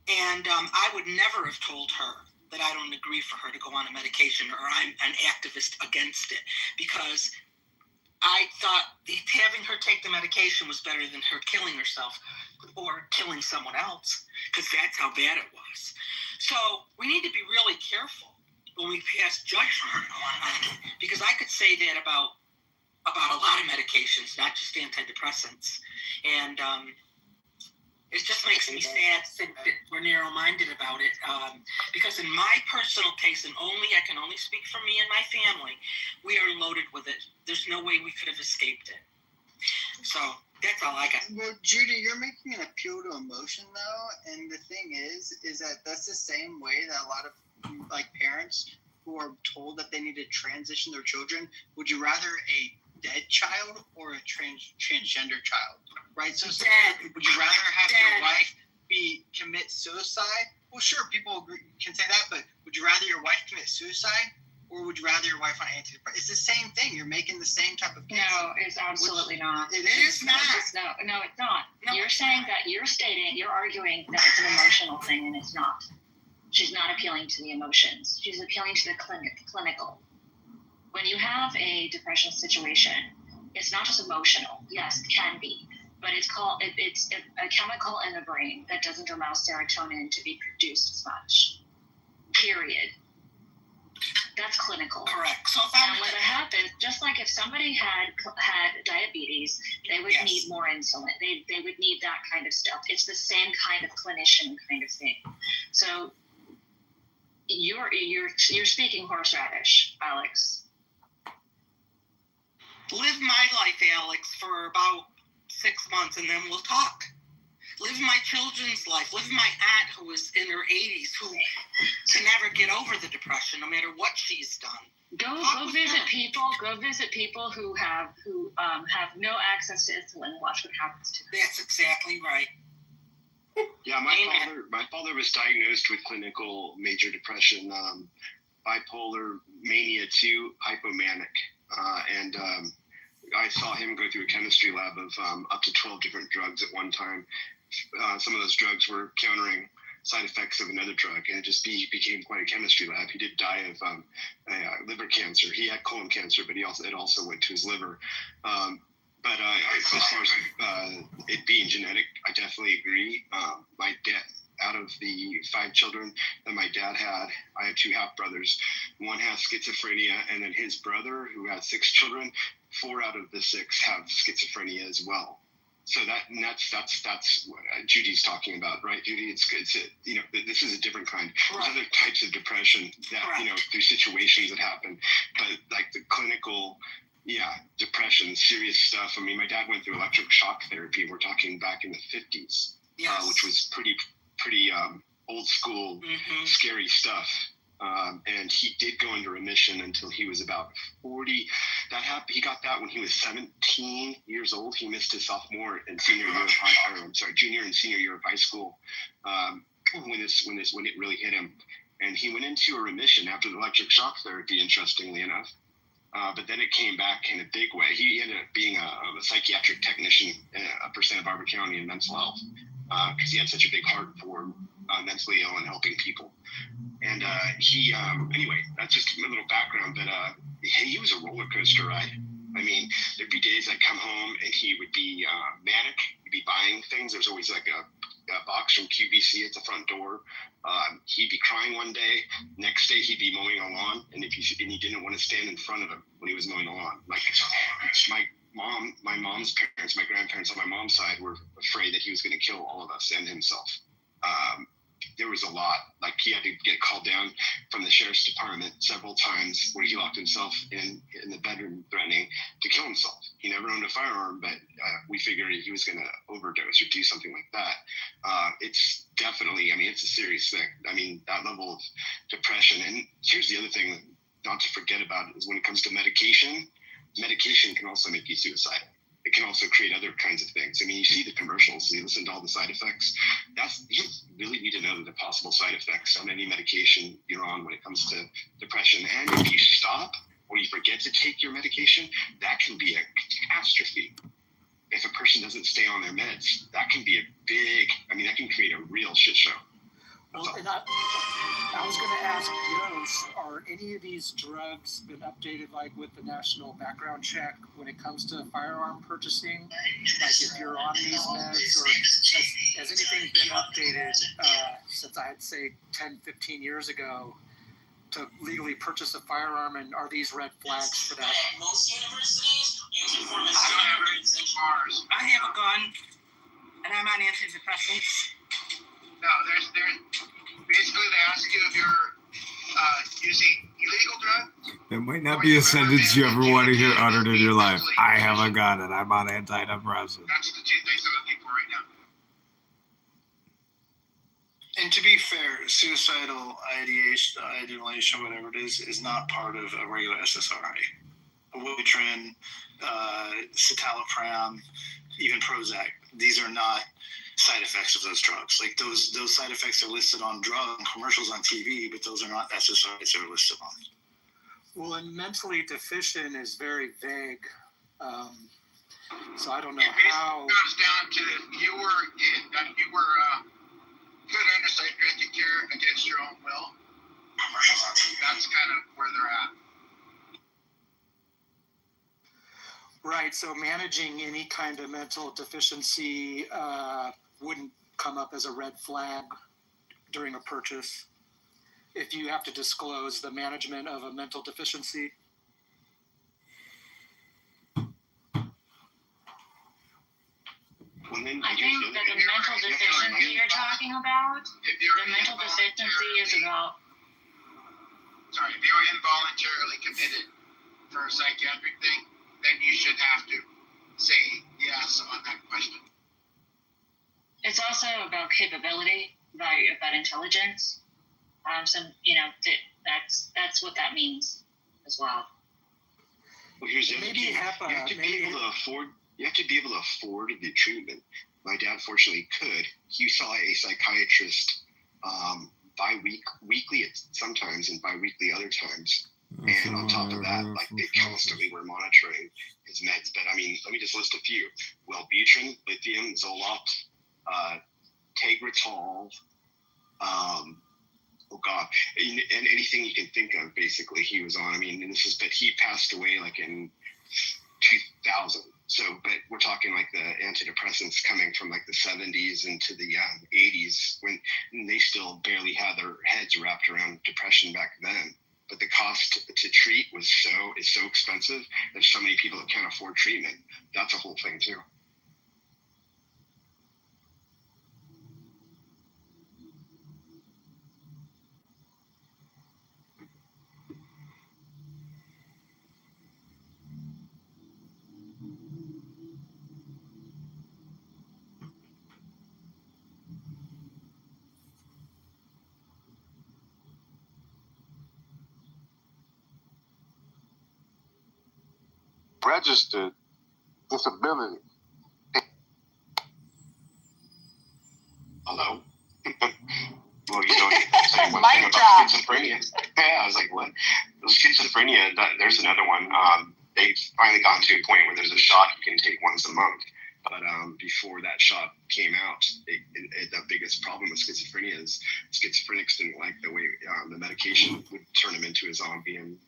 And I would never have told her that I don't agree for her to go on a medication or I'm an activist against it, because I thought having her take the medication was better than her killing herself or killing someone else, because that's how bad it was. So we need to be really careful when we pass judgment on it, because I could say that about a lot of medications, not just antidepressants. And it just makes me sad to think that we're narrow-minded about it, because in my personal case, and I can only speak for me and my family, we are loaded with it. There's no way we could have escaped it. So that's all I got. Well, Judy, you're making an appeal to emotion, though, and the thing is that that's the same way that a lot of parents who are told that they need to transition their children. Would you rather a dead child or a transgender child? Right? So would you rather have your wife commit suicide? Well, sure, people can say that, but would you rather your wife commit suicide, or would you rather your wife on antidepressants? It's the same thing. You're making the same type of case. No, it's absolutely not. It is not. No, it's not. No. You're saying that you're arguing that it's an emotional thing, and it's not. She's not appealing to the emotions. She's appealing to the clinical. When you have a depression situation, it's not just emotional. Yes, it can be. But it's a chemical in the brain that doesn't allow serotonin to be produced as much. Period. That's clinical. Correct. So and when that happens, just like if somebody had diabetes, they would need more insulin. They would need that kind of stuff. It's the same kind of clinician kind of thing. So you're speaking horseradish, Alex. Live my life, Alex, for about 6 months, and then we'll talk. Live my children's life. Live my aunt who is in her 80s, who can never get over the depression, no matter what she's done. Go visit people. Go visit people who have no access to insulin. Watch what happens to them. That's exactly right. Yeah, my father was diagnosed with clinical major depression, bipolar mania 2, hypomanic, and I saw him go through a chemistry lab of up to 12 different drugs at one time. Some of those drugs were countering side effects of another drug, and it just became quite a chemistry lab. He did die of liver cancer. He had colon cancer, but it also went to his liver. But as far as it being genetic, I definitely agree. My dad, out of the 5 children that my dad had, I had 2 half brothers. One has schizophrenia, and then his brother, who has 6 children, 4 out of the 6 have schizophrenia as well. So that's what Judy's talking about, right, Judy? It's this is a different kind. There's other types of depression that through situations that happen, but like the clinical, depression, serious stuff. I mean, my dad went through electric shock therapy. We're talking back in the 50s, which was pretty old school, scary stuff. And he did go into remission until he was about 40. He got that when he was 17 years old. He missed his junior and senior year of high school when it really hit him. And he went into a remission after the electric shock therapy, interestingly enough. But then it came back in a big way. He ended up being a psychiatric technician for Santa Barbara County in mental health because he had such a big heart for mentally ill and helping people. And anyway, that's just a little background. But he was a roller coaster ride. I mean, there'd be days I'd come home and he would be manic. He'd be buying things. There's always like a box from QVC at the front door. He'd be crying one day. Next day he'd be mowing a lawn, and he didn't want to stand in front of him when he was mowing the lawn. Like my mom's parents, my grandparents on my mom's side were afraid that he was going to kill all of us and himself. There was a lot. Like he had to get called down from the sheriff's department several times where he locked himself in the bedroom threatening to kill himself. He never owned a firearm, but we figured he was going to overdose or do something like that. It's definitely, it's a serious thing. I mean, that level of depression. And here's the other thing not to forget about is when it comes to medication can also make you suicidal. It can also create other kinds of things. I mean, you see the commercials, you listen to all the side effects. You really need to know the possible side effects on any medication you're on when it comes to depression. And if you stop or you forget to take your medication, that can be a catastrophe. If a person doesn't stay on their meds, that can be that can create a real shit show. Well, and I was going to ask Yos, are any of these drugs been updated, like with the national background check when it comes to firearm purchasing? Like if you're on these meds, or has anything been updated since I'd say 10, 15 years ago to legally purchase a firearm, and are these red flags for that? Most universities, you can form a I have a gun, and I'm on antidepressants. No, there's basically they ask you if you're using illegal drugs. That might not be a sentence you ever want to hear uttered in your life. I have a gun and I'm on antidepressants. That's the two things I'm looking for right now. And to be fair, suicidal ideation, whatever it is not part of a regular SSRI. Wellbutrin, citalopram, even Prozac, these are not side effects of those drugs. Like those side effects are listed on drug commercials on TV, but those are not SSRIs that are listed on. Well, and mentally deficient is very vague. So I don't know how. It comes down to you were put under psychiatric care against your own will. That's kind of where they're at. Right. So managing any kind of mental deficiency wouldn't come up as a red flag during a purchase if you have to disclose the management of a mental deficiency. I think that the mental deficiency you're talking about, the mental deficiency is about. Sorry, if you're involuntarily committed for a psychiatric thing, then you should have to say yes on that question. It's also about capability, about intelligence. So that's what that means as well. Well, here's the other thing. You have to be able to afford. You have to be able to afford the treatment. My dad, fortunately, could. He saw a psychiatrist weekly sometimes, and bi-weekly other times. And on top of that, like they constantly were monitoring his meds. But I mean, let me just list a few: Wellbutrin, lithium, Zoloft, Tegretol. And anything you can think of, basically, he was on. I mean, but he passed away like in 2000. So, but we're talking like the antidepressants coming from like the 70s into the 80s when they still barely had their heads wrapped around depression back then. But the cost to treat is so expensive. There's so many people that can't afford treatment. That's a whole thing too. Registered disability. Hello? Well, you know, say one thing about schizophrenia. Yeah, I was like, what? Schizophrenia, there's another one. They've finally gotten to a point where there's a shot you can take once a month. But before that shot came out, the biggest problem with schizophrenia is schizophrenics didn't like the way the medication would turn them into a zombie, and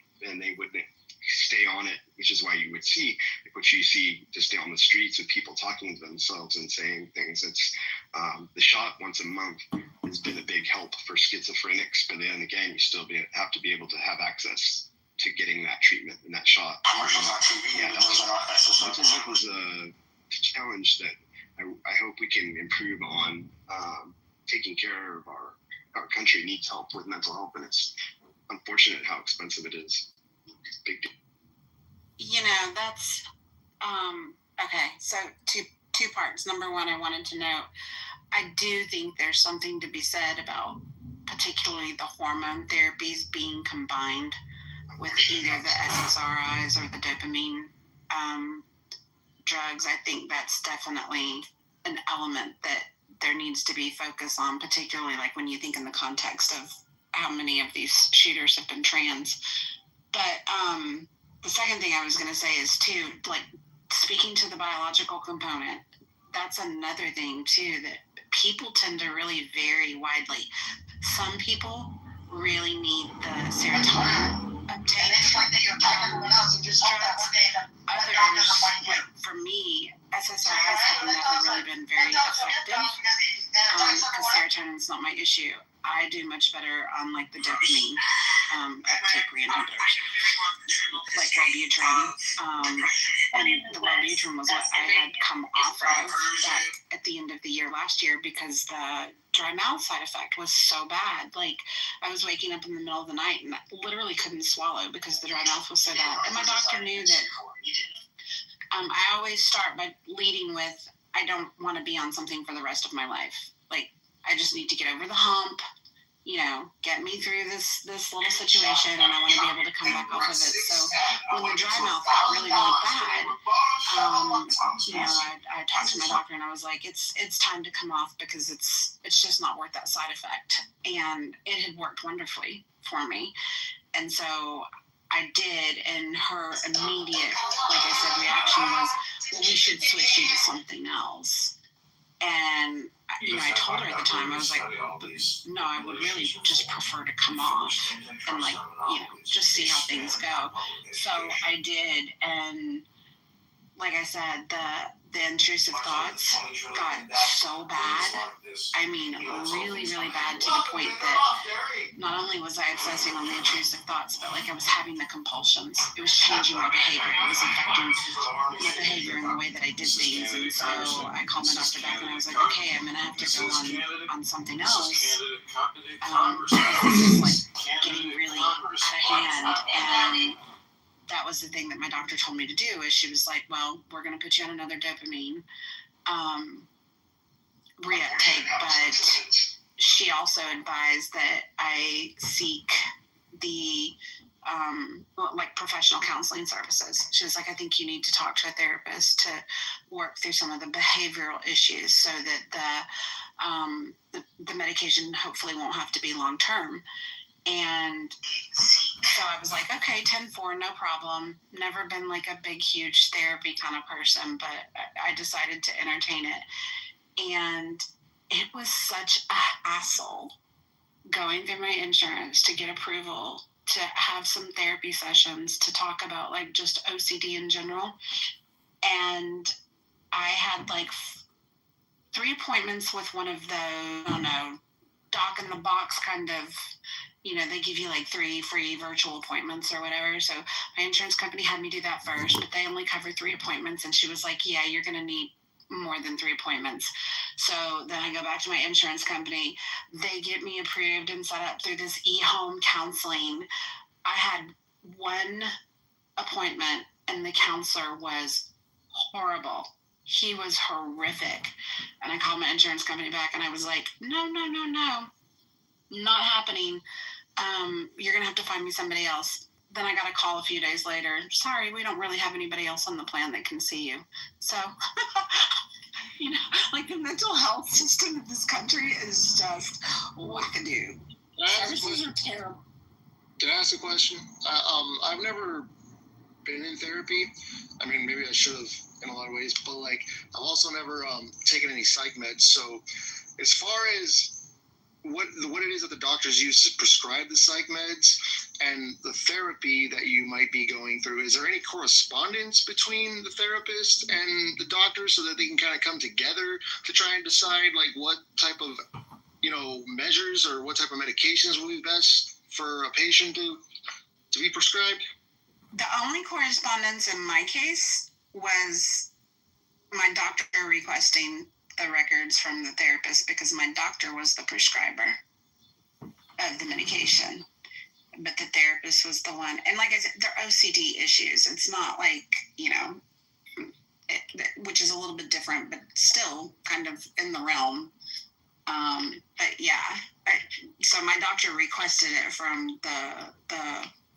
they wouldn't stay on it, which is why you would see what you see just down the streets of people talking to themselves and saying things. It's the shot once a month has been a big help for schizophrenics, but then again, you still have to be able to have access to getting that treatment and that shot. Yeah, that was a challenge that I hope we can improve on. Taking care of our country needs help with mental health, and it's unfortunate how expensive it is. Big deal. You know, that's okay. So two parts. Number one, I wanted to note, I do think there's something to be said about particularly the hormone therapies being combined with either the SSRIs or the dopamine drugs. I think that's definitely an element that there needs to be focus on, particularly like when you think in the context of how many of these shooters have been trans. But the second thing I was going to say is too, like speaking to the biological component, that's another thing too, that people tend to really vary widely. some people really need the serotonin uptake. Others, like for me, SSRIs have never really been very effective because serotonin is not my issue. I do much better on like the dopamine uptake inhibitors, like Wellbutrin. And the Wellbutrin was what I had come off of at the end of the year last year because the dry mouth side effect was so bad. Like I was waking up in the middle of the night and I literally couldn't swallow because the dry mouth was so bad. And my doctor knew that. I always start by leading with, I don't want to be on something for the rest of my life. Like, I just need to get over the hump, you know, get me through this little situation, and I want to be able to come back off of it. So when the dry mouth got really, really bad, you know, I talked to my doctor and I was like, it's time to come off because it's just not worth that side effect. And it had worked wonderfully for me. And so I did, and her immediate, like I said, reaction was, well, we should switch you to something else. And, you know, I told her at the time, I was like, no, I would really just prefer to come off and, like, you know, just see how things go. So I did, and like I said, the intrusive thoughts got so bad. I mean, really, really bad to the point that not only was I obsessing on the intrusive thoughts, but like I was having the compulsions. It was changing my behavior. It was affecting my behavior in the way that I did things. And so I called my doctor back and I was like, okay, I'm going to have to go on something else. This is like getting really out of hand. And that was the thing that my doctor told me to do is she was like, well, we're going to put you on another dopamine reuptake, but she also advised that I seek the like professional counseling services. She was like, I think you need to talk to a therapist to work through some of the behavioral issues so that the medication hopefully won't have to be long term. And so I was like, okay, 10-4, no problem. Never been like a big, huge therapy kind of person, but I decided to entertain it. And it was such a hassle going through my insurance to get approval, to have some therapy sessions, to talk about like just OCD in general. And I had like 3 appointments with one of the, I don't know, doc in the box kind of, you know, they give you like 3 free virtual appointments or whatever. So my insurance company had me do that first, but they only covered 3 appointments. And she was like, yeah, you're going to need more than 3 appointments. So then I go back to my insurance company. They get me approved and set up through this e-home counseling. I had 1 appointment and the counselor was horrible. He was horrific. And I called my insurance company back and I was like, no, not happening. You're going to have to find me somebody else. Then I got a call a few days later. Sorry, we don't really have anybody else on the plan that can see you. So, you know, like the mental health system of this country is just wackadoo. Services are terrible. Can I ask a question? I've never been in therapy. I mean, maybe I should have in a lot of ways, but like I've also never taken any psych meds. So as far as what it is that the doctors use to prescribe the psych meds and the therapy that you might be going through, is there any correspondence between the therapist and the doctor so that they can kind of come together to try and decide like what type of, you know, measures or what type of medications will be best for a patient to be prescribed? The only correspondence in my case was my doctor requesting the records from the therapist because my doctor was the prescriber of the medication, but the therapist was the one. And like I said, they're OCD issues. It's not like, you know, which is a little bit different, but still kind of in the realm. But yeah, so my doctor requested it from the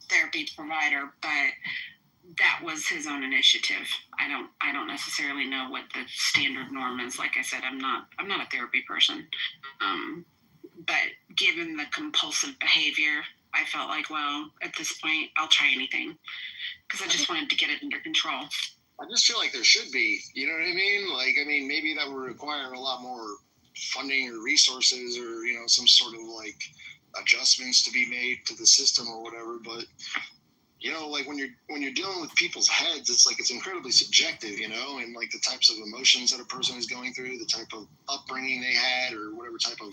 therapy provider, but that was his own initiative. I don't necessarily know what the standard norm is. Like I said, I'm not a therapy person. But given the compulsive behavior, I felt like, well, at this point, I'll try anything because I just wanted to get it under control. I just feel like there should be, you know what I mean? Like, I mean, maybe that would require a lot more funding or resources or, you know, some sort of like adjustments to be made to the system or whatever. But, you know, like when you're dealing with people's heads, it's like it's incredibly subjective, you know, and like the types of emotions that a person is going through, the type of upbringing they had, or whatever type of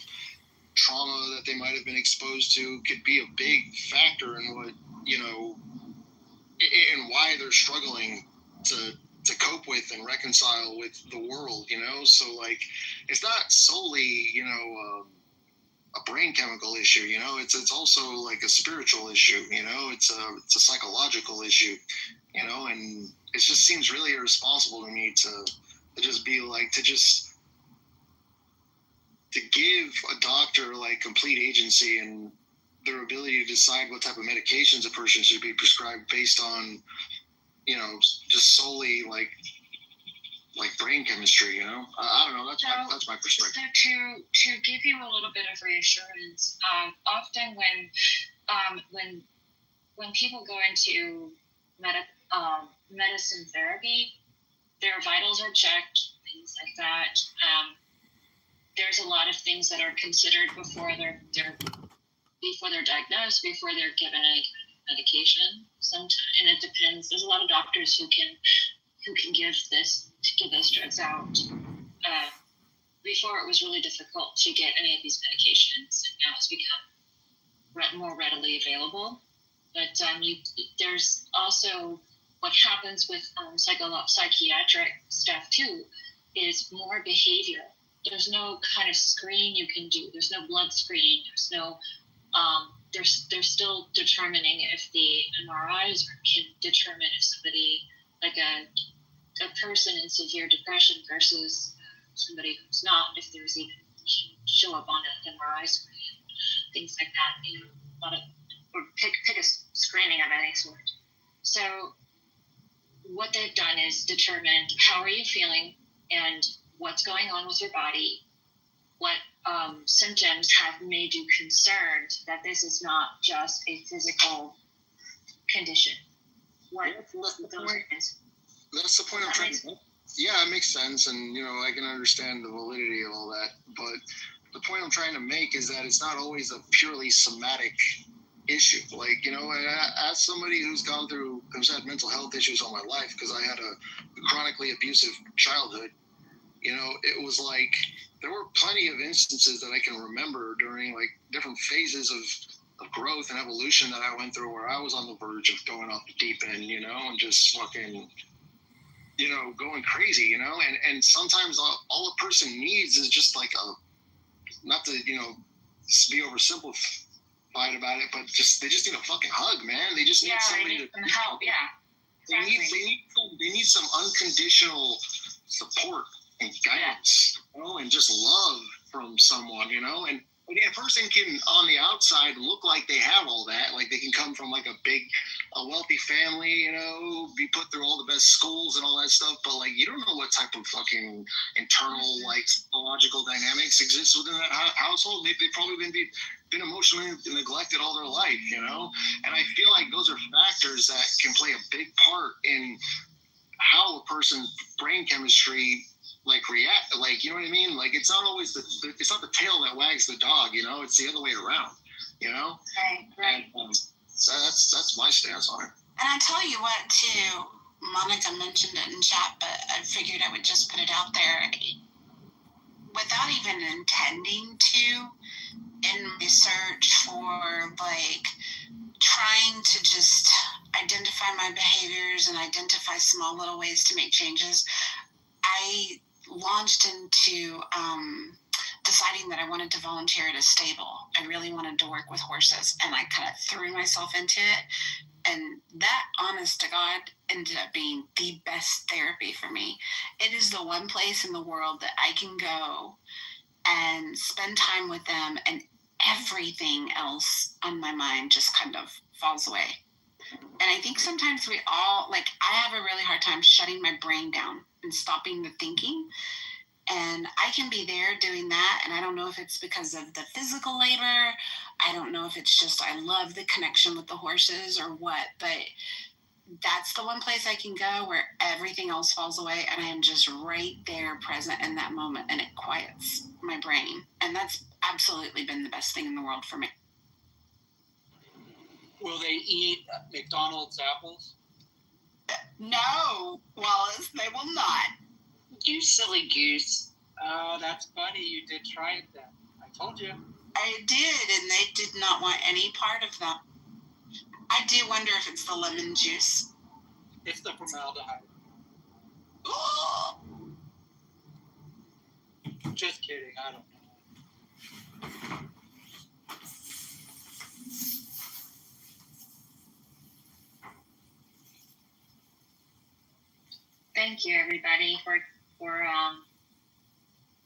trauma that they might have been exposed to could be a big factor in what, you know, and why they're struggling to cope with and reconcile with the world, you know. So like it's not solely, you know, a brain chemical issue, you know. It's also like a spiritual issue, you know. It's a psychological issue, you know. And it just seems really irresponsible to me to just be like to give a doctor like complete agency and their ability to decide what type of medications a person should be prescribed based on, you know, just solely like brain chemistry, you know. I don't know. That's my perspective. So to give you a little bit of reassurance, often when people go into medicine therapy, their vitals are checked, things like that. There's a lot of things that are considered before they're diagnosed, before they're given a medication. Sometimes, and it depends. There's a lot of doctors who can give those drugs out. Before it was really difficult to get any of these medications, and now it's become more readily available. But there's also what happens with psychiatric stuff too is more behavior. There's no kind of screen you can do. There's no blood screen. There's no they're still determining if the MRIs can determine if somebody, like a person in severe depression versus somebody who's not, if there's even show up on an MRI screen, things like that. You know, a lot of, or pick a screening of any sort. So what they've done is determined how are you feeling and what's going on with your body, what symptoms have made you concerned that this is not just a physical condition. That's the point I'm trying to make. Yeah, it makes sense, and you know, I can understand the validity of all that, but the point I'm trying to make is that it's not always a purely somatic issue. Like, you know, as somebody who's had mental health issues all my life because I had a chronically abusive childhood, you know, it was like there were plenty of instances that I can remember during like different phases of growth and evolution that I went through where I was on the verge of going off the deep end, you know, and just fucking, you know, going crazy, you know, and sometimes all a person needs is just like not to, you know, be oversimplified about it, but they just need a fucking hug, man. They just need somebody to help. Yeah. Exactly. They need some unconditional support and guidance, you know, and just love from someone, you know. And a person can, on the outside, look like they have all that. Like they can come from like a wealthy family, you know, be put through all the best schools and all that stuff. But like, you don't know what type of fucking internal like psychological dynamics exist within that household. They've probably been emotionally neglected all their life, you know. And I feel like those are factors that can play a big part in how a person's brain chemistry like react, like, you know what I mean? Like, it's not always it's not the tail that wags the dog, you know, it's the other way around, you know? Right. And, so that's my stance on it. And I tell you what, too, Monica mentioned it in chat, but I figured I would just put it out there. Without even intending to, in my search for, like, trying to just identify my behaviors and identify small little ways to make changes, I launched into deciding that I wanted to volunteer at a stable. I really wanted to work with horses, and I kind of threw myself into it. And that, honest to God, ended up being the best therapy for me. It is the one place in the world that I can go and spend time with them, and everything else on my mind just kind of falls away. And I think sometimes we all, like, I have a really hard time shutting my brain down and stopping the thinking. And I can be there doing that. And I don't know if it's because of the physical labor. I don't know if it's just I love the connection with the horses or what. But that's the one place I can go where everything else falls away and I am just right there present in that moment, and it quiets my brain. And that's absolutely been the best thing in the world for me. Will they eat McDonald's apples? No, Wallace, they will not. You silly goose. Oh, that's funny. You did try it then. I told you. I did, and they did not want any part of them. I do wonder if it's the lemon juice. It's the formaldehyde. Oh! Just kidding. I don't know. Thank you, everybody, for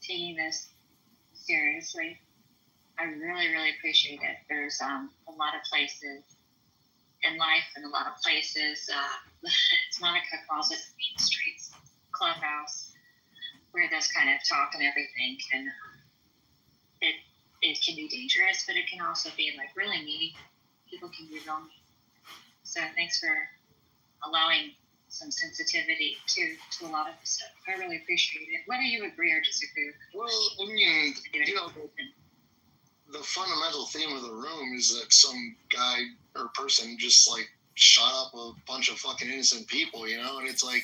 taking this seriously. I really, really appreciate it. There's a lot of places in life and a lot of places, as Monica calls it, Main Streets, Clubhouse, where this kind of talk and everything can, it can be dangerous, but it can also be like really meaningful. People can be real mean. So thanks for allowing some sensitivity to a lot of this stuff. I really appreciate it. Whether you agree or disagree with it. Well, I mean, you know, the fundamental theme of the room is that some guy or person just like shot up a bunch of fucking innocent people, you know? And it's like,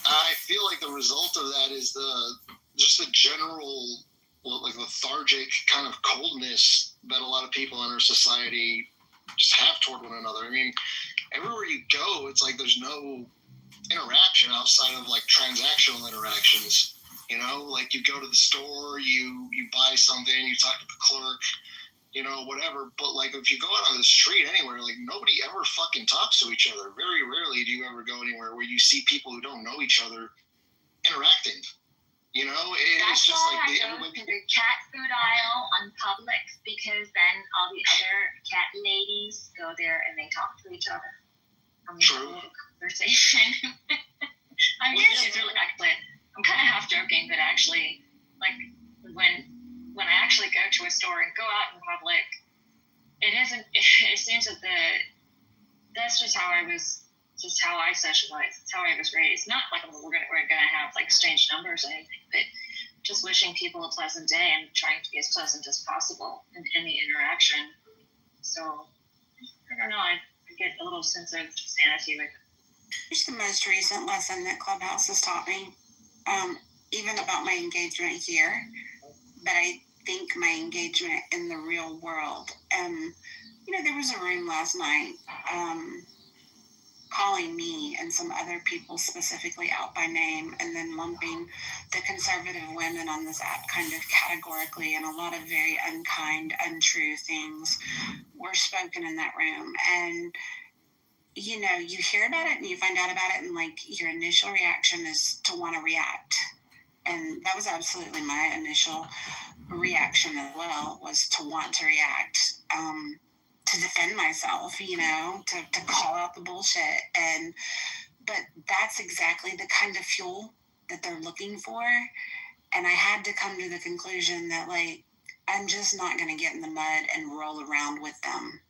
I feel like the result of that is just the general, like, lethargic kind of coldness that a lot of people in our society just have toward one another. I mean, everywhere you go, it's like there's no interaction outside of like transactional interactions. You know, like you go to the store, you buy something, you talk to the clerk, you know, whatever. But like if you go out on the street anywhere, like nobody ever fucking talks to each other. Very rarely do you ever go anywhere where you see people who don't know each other interacting. You know, it's just like I go to the cat food aisle on Publix, because then all the other cat ladies go there and they talk to each other. And we have a little conversation. I mean, it's really actually, I'm kind of half joking, but actually, like when I actually go to a store and go out in public, it seems that that's just how I socialized. It's how I was raised. Not like we're gonna have like strange numbers or anything, but just wishing people a pleasant day and trying to be as pleasant as possible in any interaction. So I don't know. I get a little sense of sanity with it. Here's the most recent lesson that Clubhouse has taught me, even about my engagement here, but I think my engagement in the real world. You know, there was a room last night calling me and some other people specifically out by name, and then lumping the conservative women on this app kind of categorically, and a lot of very unkind, untrue things were spoken in that room. And you know, you hear about it and you find out about it, and like your initial reaction is to want to react. And that was absolutely my initial reaction as well, was to want to react, to defend myself, you know, to call out the bullshit. But that's exactly the kind of fuel that they're looking for. And I had to come to the conclusion that like, I'm just not going to get in the mud and roll around with them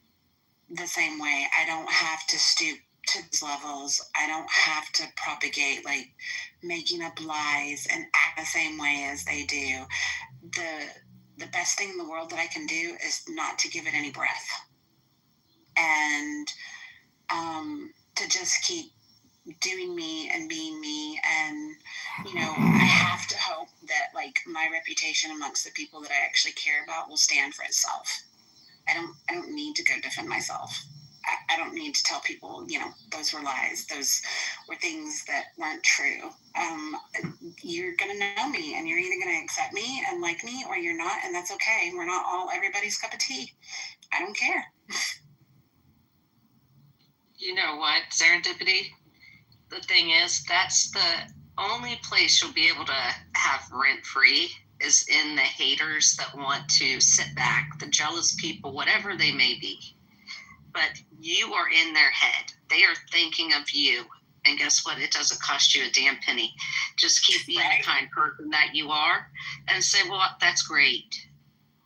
the same way. I don't have to stoop to these levels. I don't have to propagate like making up lies and act the same way as they do. The best thing in the world that I can do is not to give it any breath, and to just keep doing me and being me. And you know, I have to hope that like my reputation amongst the people that I actually care about will stand for itself. I don't need to go defend myself. I don't need to tell people, you know, those were lies. Those were things that weren't true. You're going to know me, and you're either going to accept me and like me, or you're not, and that's okay. We're not all everybody's cup of tea. I don't care. You know what, serendipity? The thing is, that's the only place you'll be able to have rent-free is in the haters that want to sit back, the jealous people, whatever they may be. But you are in their head. They are thinking of you. And guess what? It doesn't cost you a damn penny. Just keep being the kind person that you are and say, well, that's great.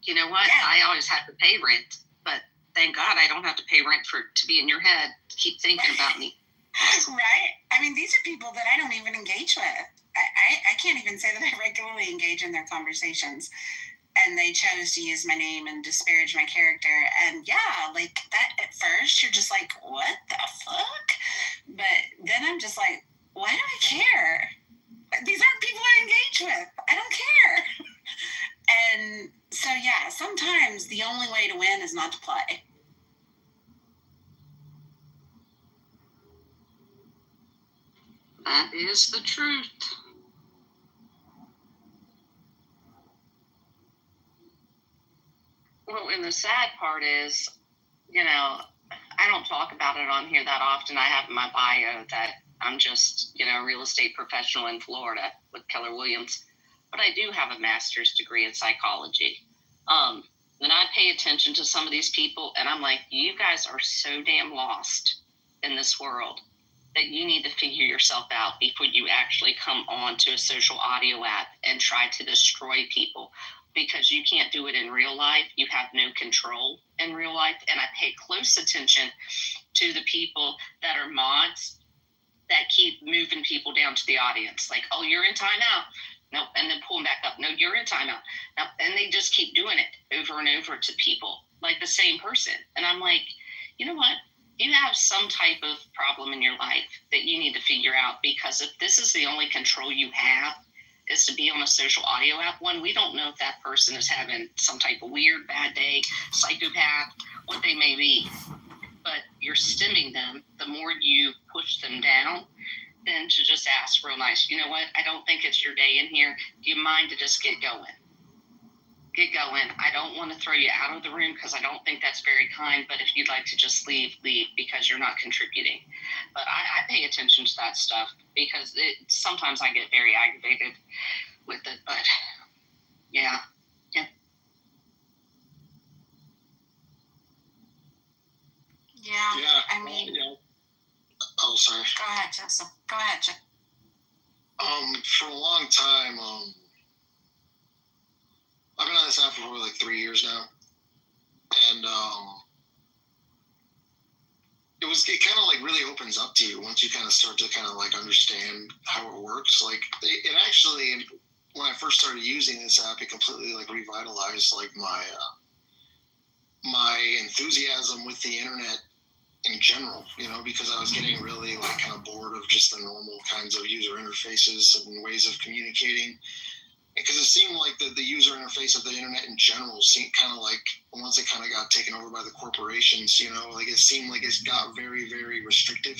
You know what? Yeah. I always have to pay rent, but thank God I don't have to pay rent to be in your head. Keep thinking about me. Right? I mean, these are people that I don't even engage with. I can't even say that I regularly engage in their conversations. And they chose to use my name and disparage my character. And yeah, like that at first, you're just like, what the fuck? But then I'm just like, why do I care? These aren't people I engage with. I don't care. And so, yeah, sometimes the only way to win is not to play. That is the truth. Well, and the sad part is, you know, I don't talk about it on here that often. I have in my bio that I'm just, you know, a real estate professional in Florida with Keller Williams. But I do have a master's degree in psychology. And I pay attention to some of these people, and I'm like, you guys are so damn lost in this world that you need to figure yourself out before you actually come on to a social audio app and try to destroy people, because you can't do it in real life. You have no control in real life. And I pay close attention to the people that are mods that keep moving people down to the audience. Like, oh, you're in timeout. Nope. And then pull them back up. No, you're in timeout. Nope. And they just keep doing it over and over to people, like the same person. And I'm like, you know what? You have some type of problem in your life that you need to figure out, because if this is the only control you have is to be on a social audio app, one, we don't know if that person is having some type of weird, bad day, psychopath, what they may be. But you're stemming them. The more you push them down, then to just ask real nice, you know what? I don't think it's your day in here. Do you mind to just get going? Get going. I don't want to throw you out of the room because I don't think that's very kind. But if you'd like to just leave, because you're not contributing. But I pay attention to that stuff because sometimes I get very aggravated with it. But yeah. Yeah. I mean, oh, sorry. Go ahead, Joseph. Go ahead, Chip. For a long time, I've been on this app for probably like 3 years now, and it kind of like really opens up to you once you kind of start to kind of like understand how it works. Like it actually, when I first started using this app, it completely like revitalized like my enthusiasm with the internet in general, you know, because I was getting really like kind of bored of just the normal kinds of user interfaces and ways of communicating. Because it seemed like the user interface of the internet in general seemed kind of like, once it kind of got taken over by the corporations, you know, like it seemed like it got very, very restrictive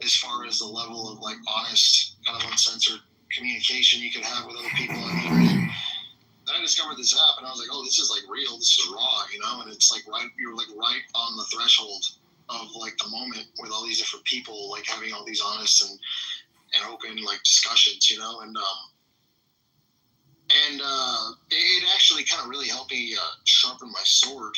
as far as the level of like honest, kind of uncensored communication you could have with other people on the internet. Then I discovered this app and I was like, oh, this is like real, this is raw, you know, and it's like you're like right on the threshold of like the moment with all these different people like having all these honest and open like discussions, you know, and it actually kind of really helped me sharpen my sword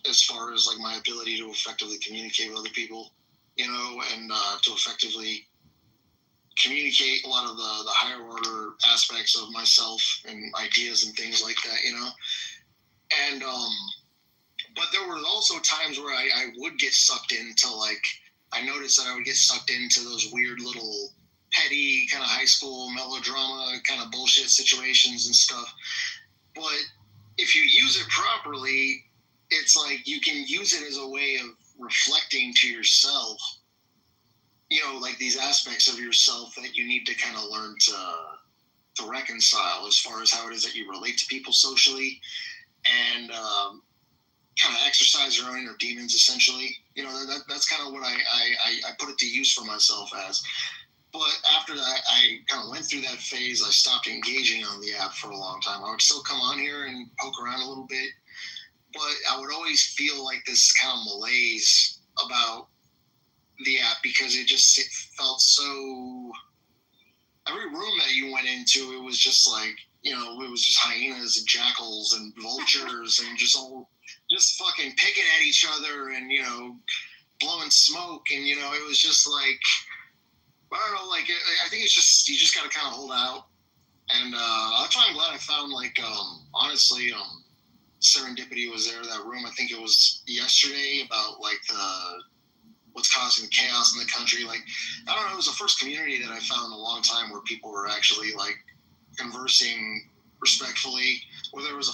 as far as like my ability to effectively communicate with other people, you know, and to effectively communicate a lot of the higher order aspects of myself and ideas and things like that, you know. And but there were also times where I would get sucked into like, I noticed that I would get sucked into those weird little petty kind of high school melodrama kind of bullshit situations and stuff. But if you use it properly, it's like you can use it as a way of reflecting to yourself, you know, like these aspects of yourself that you need to kind of learn to reconcile as far as how it is that you relate to people socially, and kind of exercise your own inner demons, essentially. You know, that's kind of what I put it to use for myself as. But after that, I kind of went through that phase. I stopped engaging on the app for a long time. I would still come on here and poke around a little bit, but I would always feel like this kind of malaise about the app because it felt so. Every room that you went into, it was just like, you know, it was just hyenas and jackals and vultures and just fucking picking at each other and, you know, blowing smoke. And, you know, it was just like, I don't know, like, I think it's just, you just got to kind of hold out. And that's why I'm glad I found, like, honestly, Serendipity was there, that room. I think it was yesterday about, like, what's causing chaos in the country. Like, I don't know, it was the first community that I found in a long time where people were actually like conversing respectfully, where there was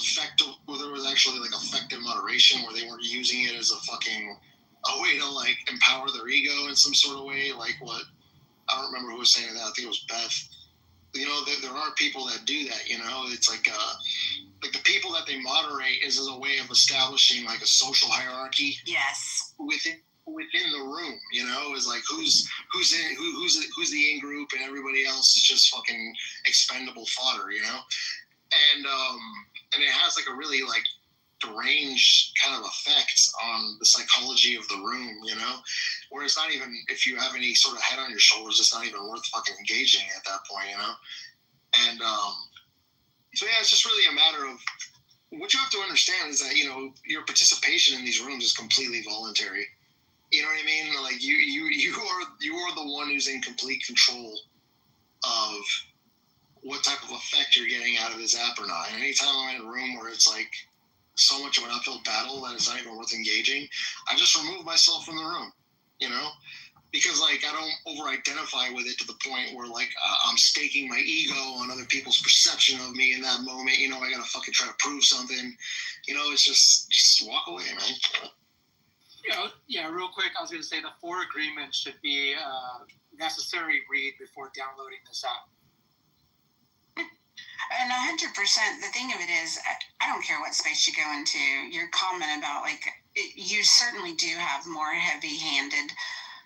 actually like effective moderation, where they weren't using it as a way to like empower their ego in some sort of way. Like what, I don't remember who was saying that. I think it was Beth. You know, there are people that do that. You know, it's like the people that they moderate is as a way of establishing like a social hierarchy. Yes. Within the room, you know, is like who's the in group, and everybody else is just fucking expendable fodder, you know, and it has like a really like deranged kind of effect on the psychology of the room, you know, where it's not even, if you have any sort of head on your shoulders, it's not even worth fucking engaging at that point, you know, and so yeah, it's just really a matter of what you have to understand is that, you know, your participation in these rooms is completely voluntary. You know what I mean? Like you are the one who's in complete control of what type of effect you're getting out of this app or not. And anytime I'm in a room where it's like so much of an uphill battle that it's not even worth engaging, I just remove myself from the room, you know? Because like I don't over-identify with it to the point where like I'm staking my ego on other people's perception of me in that moment. You know, I gotta fucking try to prove something. You know, it's just walk away, man. Yeah, real quick, I was going to say the 4 agreements should be necessary read before downloading this app. And 100%, the thing of it is, I don't care what space you go into, your comment about, like, you certainly do have more heavy-handed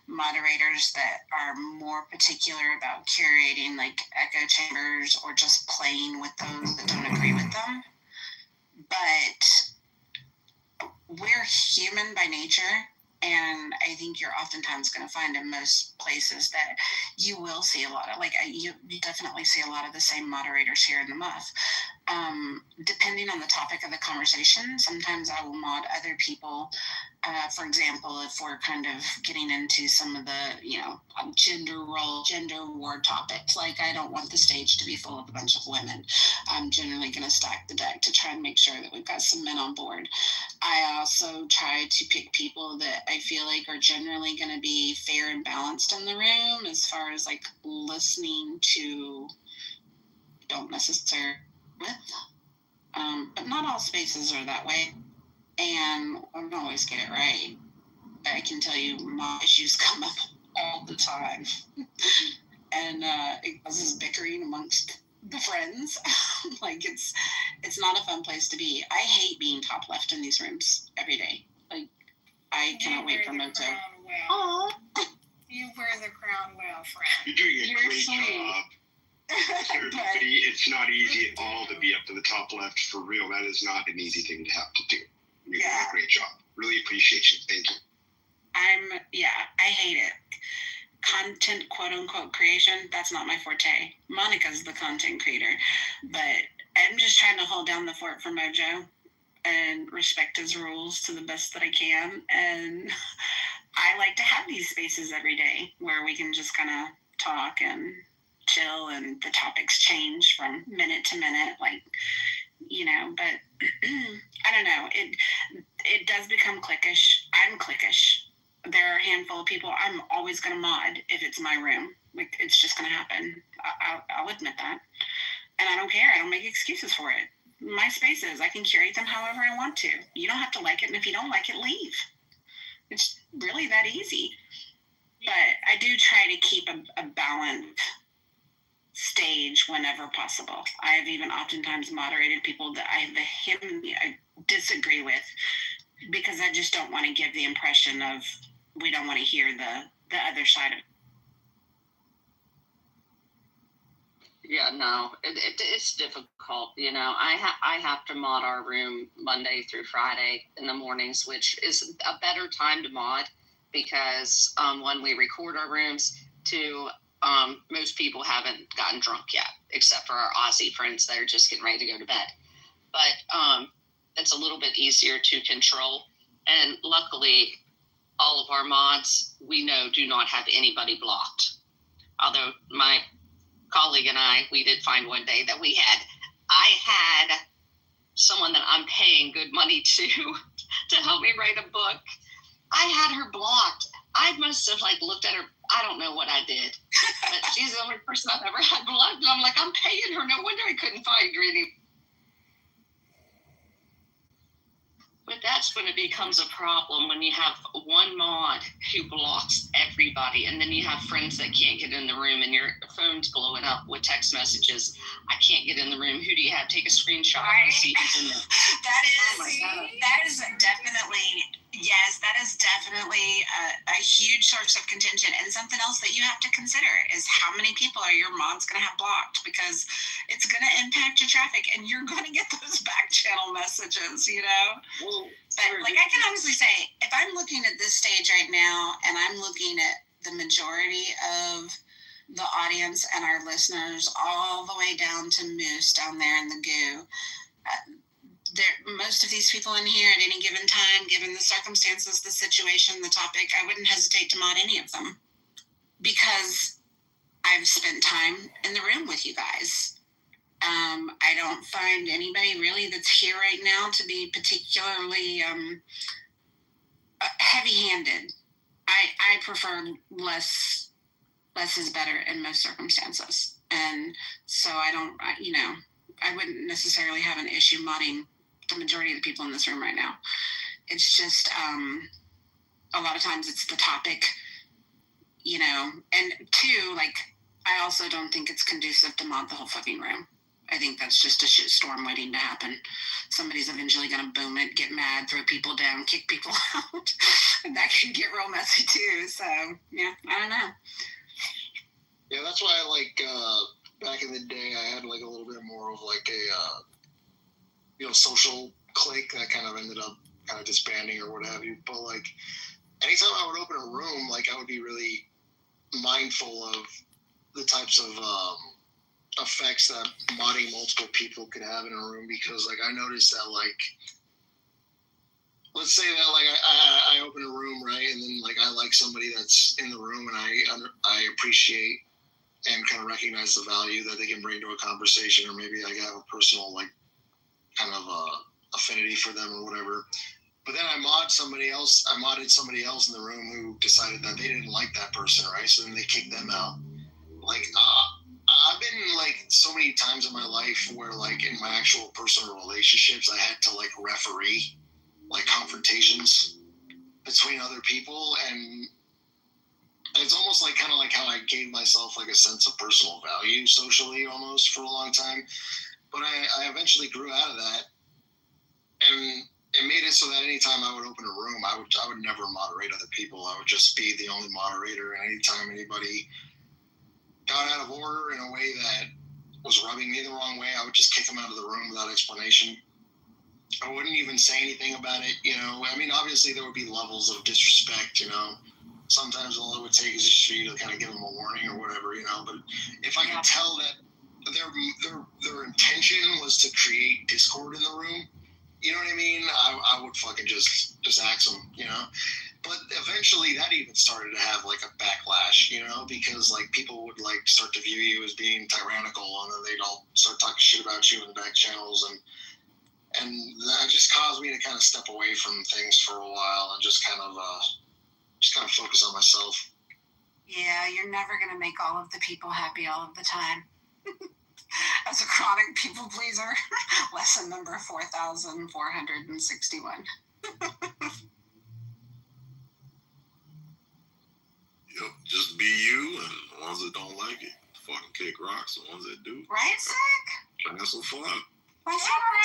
moderators that are more particular about curating, like, echo chambers or just playing with those that don't agree with them. But we're human by nature, and I think you're oftentimes going to find in most places that you will see a lot of, like, you definitely see a lot of the same moderators here in the Muff. Depending on the topic of the conversation, sometimes I will mod other people. For example, if we're kind of getting into some of the, you know, gender war topics, like I don't want the stage to be full of a bunch of women. I'm generally going to stack the deck to try and make sure that we've got some men on board. I also try to pick people that I feel like are generally going to be fair and balanced in the room as far as like listening to, don't necessarily with. But not all spaces are that way. And I don't always get it right. I can tell you my issues come up all the time. And it causes bickering amongst the friends. Like it's not a fun place to be. I hate being top left in these rooms every day. Like I cannot wait for Moto. Well. You wear the crown well, friend. You're doing a great job. It's not easy at all to be up to the top left, for real. That is not an easy thing to have to do. You're doing a great job. Really appreciate you. Thank you. I hate it. Content, quote unquote, creation, that's not my forte. Monica's the content creator. But I'm just trying to hold down the fort for Mojo and respect his rules to the best that I can. And I like to have these spaces every day where we can just kind of talk and chill, and the topics change from minute to minute, like, you know, but I don't know, it does become cliquish. I'm cliquish. There are a handful of people I'm always going to mod if it's my room. Like, it's just going to happen. I'll admit that. And I don't care. I don't make excuses for it. My spaces, I can curate them however I want to. You don't have to like it, and if you don't like it, leave. It's really that easy. But I do try to keep a balanced stage whenever possible. I have even oftentimes moderated people that I disagree with, because I just don't want to give the impression of we don't want to hear the other side of it. Yeah, no, it's difficult. You know, I have to mod our room Monday through Friday in the mornings, which is a better time to mod because when we record our rooms, most people haven't gotten drunk yet, except for our Aussie friends that are just getting ready to go to bed. But it's a little bit easier to control. And luckily, all of our mods, we know, do not have anybody blocked. Although my colleague and we did find one day that I had someone that I'm paying good money to help me write a book. I had her blocked I must have like looked at her. I don't know what I did, but she's the only person I've ever had blocked. And I'm like, I'm paying her. No wonder I couldn't find her any. But that's when it becomes a problem when you have one mod who blocks everybody, and then you have friends that can't get in the room, and your phone's blowing up with text messages. I can't get in the room. Who do you have? Take a screenshot and see who's in there. That is definitely, yes, that is definitely a huge source of contention. And something else that you have to consider is how many people are your mods going to have blocked, because it's going to impact your traffic, and you're going to get those back channel messages, you know? But like I can honestly say, if I'm looking at this stage right now and I'm looking at the majority of the audience and our listeners all the way down to Moose down there in the goo, most of these people in here at any given time, given the circumstances, the situation, the topic, I wouldn't hesitate to mod any of them, because I've spent time in the room with you guys. I don't find anybody really that's here right now to be particularly heavy-handed. I prefer less is better in most circumstances. And so I wouldn't necessarily have an issue modding the majority of the people in this room right now. It's just a lot of times it's the topic, and two, like, I also don't think it's conducive to mod the whole fucking room. I think that's just a shitstorm waiting to happen. Somebody's eventually going to boom it, get mad, throw people down, kick people out. And that can get real messy too. So, yeah, I don't know. Yeah, that's why back in the day, I had like a little bit more of like a, social clique that kind of ended up kind of disbanding or what have you. But like, anytime I would open a room, like I would be really mindful of the types of effects that modding multiple people could have in a room, because like I noticed that, like, let's say that like I open a room, right, and then like I like somebody that's in the room, and I appreciate and kind of recognize the value that they can bring to a conversation, or maybe I have a personal like kind of affinity for them or whatever. But then I modded somebody else in the room who decided that they didn't like that person, right? So then they kicked them out. Like, I've been like so many times in my life where like in my actual personal relationships, I had to like referee like confrontations between other people, and it's almost like kind of like how I gave myself like a sense of personal value socially almost for a long time. But I eventually grew out of that, and it made it so that anytime I would open a room, I would never moderate other people. I would just be the only moderator, and anytime anybody got out of order in a way that was rubbing me the wrong way, I would just kick them out of the room without explanation. I wouldn't even say anything about it, I mean, obviously there would be levels of disrespect, Sometimes all it would take is just for you to kind of give them a warning or whatever, but if I could tell that their intention was to create discord in the room, you know what I mean? I would fucking just axe them, But eventually that even started to have like a backlash, because like people would like start to view you as being tyrannical, and then they'd all start talking shit about you in the back channels, and that just caused me to kind of step away from things for a while and just kind of focus on myself. Yeah, you're never going to make all of the people happy all of the time. As a chronic people pleaser, lesson number 4,461. Yep, just be you, and the ones that don't like it, fucking kick rocks. The ones that do, right, Zach? Have some fun. Can I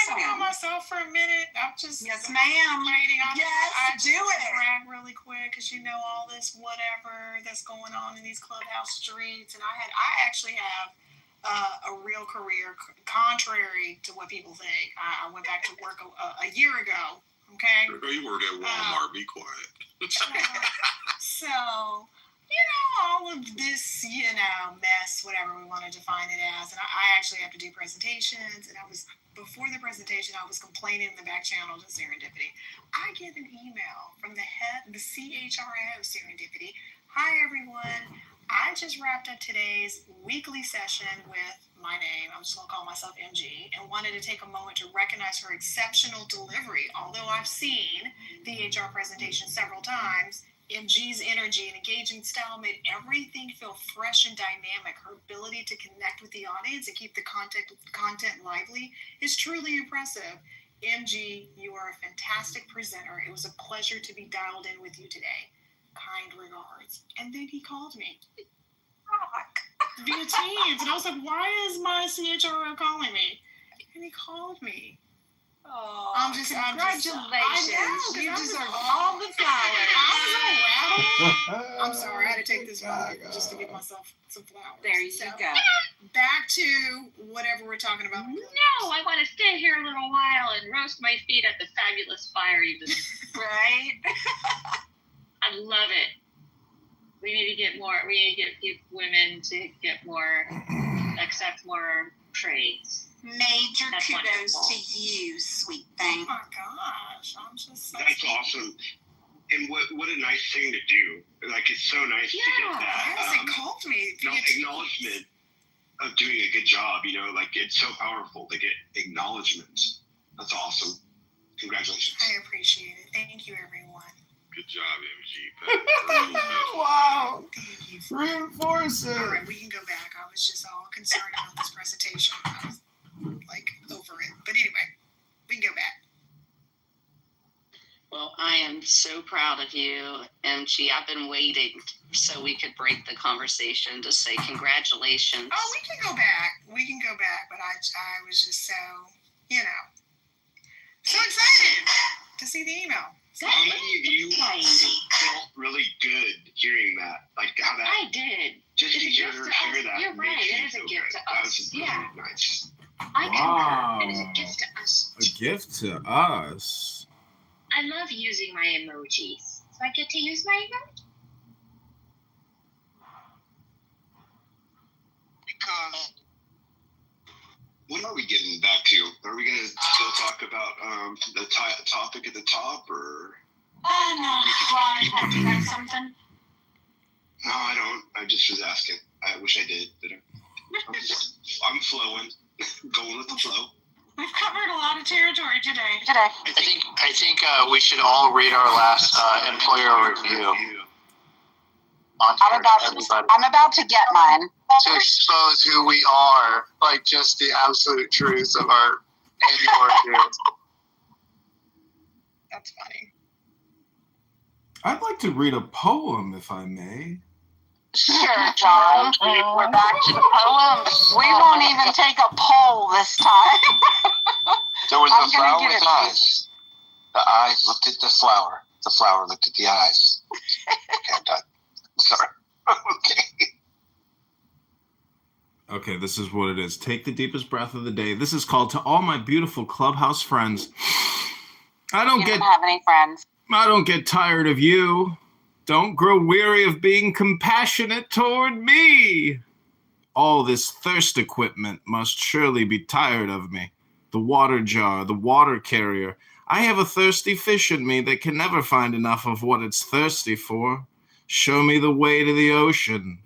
brag on myself for a minute? I'm just yes, ma'am. I do it. Brag really quick, because all this whatever that's going on in these clubhouse streets, and I actually have a real career, contrary to what people think. I went back to work a year ago. Okay. Girl, you work at Walmart. Be quiet. So, all of this, mess, whatever we want to define it as. And I actually have to do presentations. And before the presentation, I was complaining in the back channel to Serendipity. I get an email from the CHRO Serendipity. Hi, everyone. I just wrapped up today's weekly session with my name. I'm just going to call myself MG, and wanted to take a moment to recognize her exceptional delivery. Although I've seen the HR presentation several times, MG's energy and engaging style made everything feel fresh and dynamic. Her ability to connect with the audience and keep the content lively is truly impressive. MG, you are a fantastic presenter. It was a pleasure to be dialed in with you today. Kind regards. And then he called me. Via Teams. And I was like, why is my CHRO calling me? And he called me. Oh, congratulations. You deserve all the flowers. I'm sorry, I had to take this moment just to give myself some flowers. There you go. Back to whatever we're talking about. No, I want to stay here a little while and roast my feet at the fabulous fire you just right? I love it. We need to get more. We need to get women to get more, accept more trades. Major kudos to you, sweet thing. Oh my gosh, I'm just so That's awesome. And what a nice thing to do. Like, it's so nice to get that. Yes, it called me. Acknowledgement of doing a good job, you know, like, it's so powerful to get acknowledgement. That's awesome. Congratulations. I appreciate it. Thank you, everyone. Good job, MG. Wow. Reinforce it. All right, we can go back. I was just all concerned about this presentation. I was like over it. But anyway, we can go back. Well, I am so proud of you, MG. I've been waiting so we could break the conversation to say congratulations. Oh, we can go back. We can go back. But I was just so, so excited to see the email. How many of you felt really good hearing that? Like, how that... I did. Just to hear her share that. You're right. It is a gift to us. That was really nice. I concur. It is a gift to us. A gift to us. I love using my emojis. So I get to use my emoji. Because what are we getting back to? Are we going to still talk about the topic at the top, or? No. Well, you have something? No, I don't. I just was asking. I wish I did, but I'm flowing, going with the flow. We've covered a lot of territory today. I think we should all read our last employer review. I'm about to get mine. To expose who we are, like just the absolute truth of our annual review. That's funny. I'd like to read a poem, if I may. Sure, John. We're back to the poems. We won't even take a poll this time. There was a flower with eyes. The eyes looked at the flower. The flower looked at the eyes. Okay, I'm done. Sorry. Okay. Okay, this is what it is. Take the deepest breath of the day. This is called To All My Beautiful Clubhouse Friends. I don't have any friends. I don't get tired of you. Don't grow weary of being compassionate toward me. All this thirst equipment must surely be tired of me. The water jar, the water carrier. I have a thirsty fish in me that can never find enough of what it's thirsty for. Show me the way to the ocean.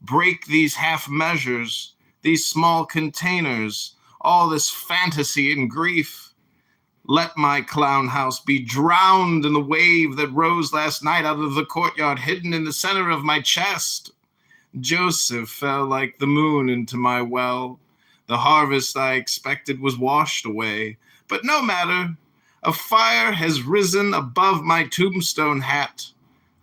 Break these half measures, these small containers, all this fantasy and grief. Let my clown house be drowned in the wave that rose last night out of the courtyard, hidden in the center of my chest. Joseph fell like the moon into my well. The harvest I expected was washed away. But no matter, a fire has risen above my tombstone hat.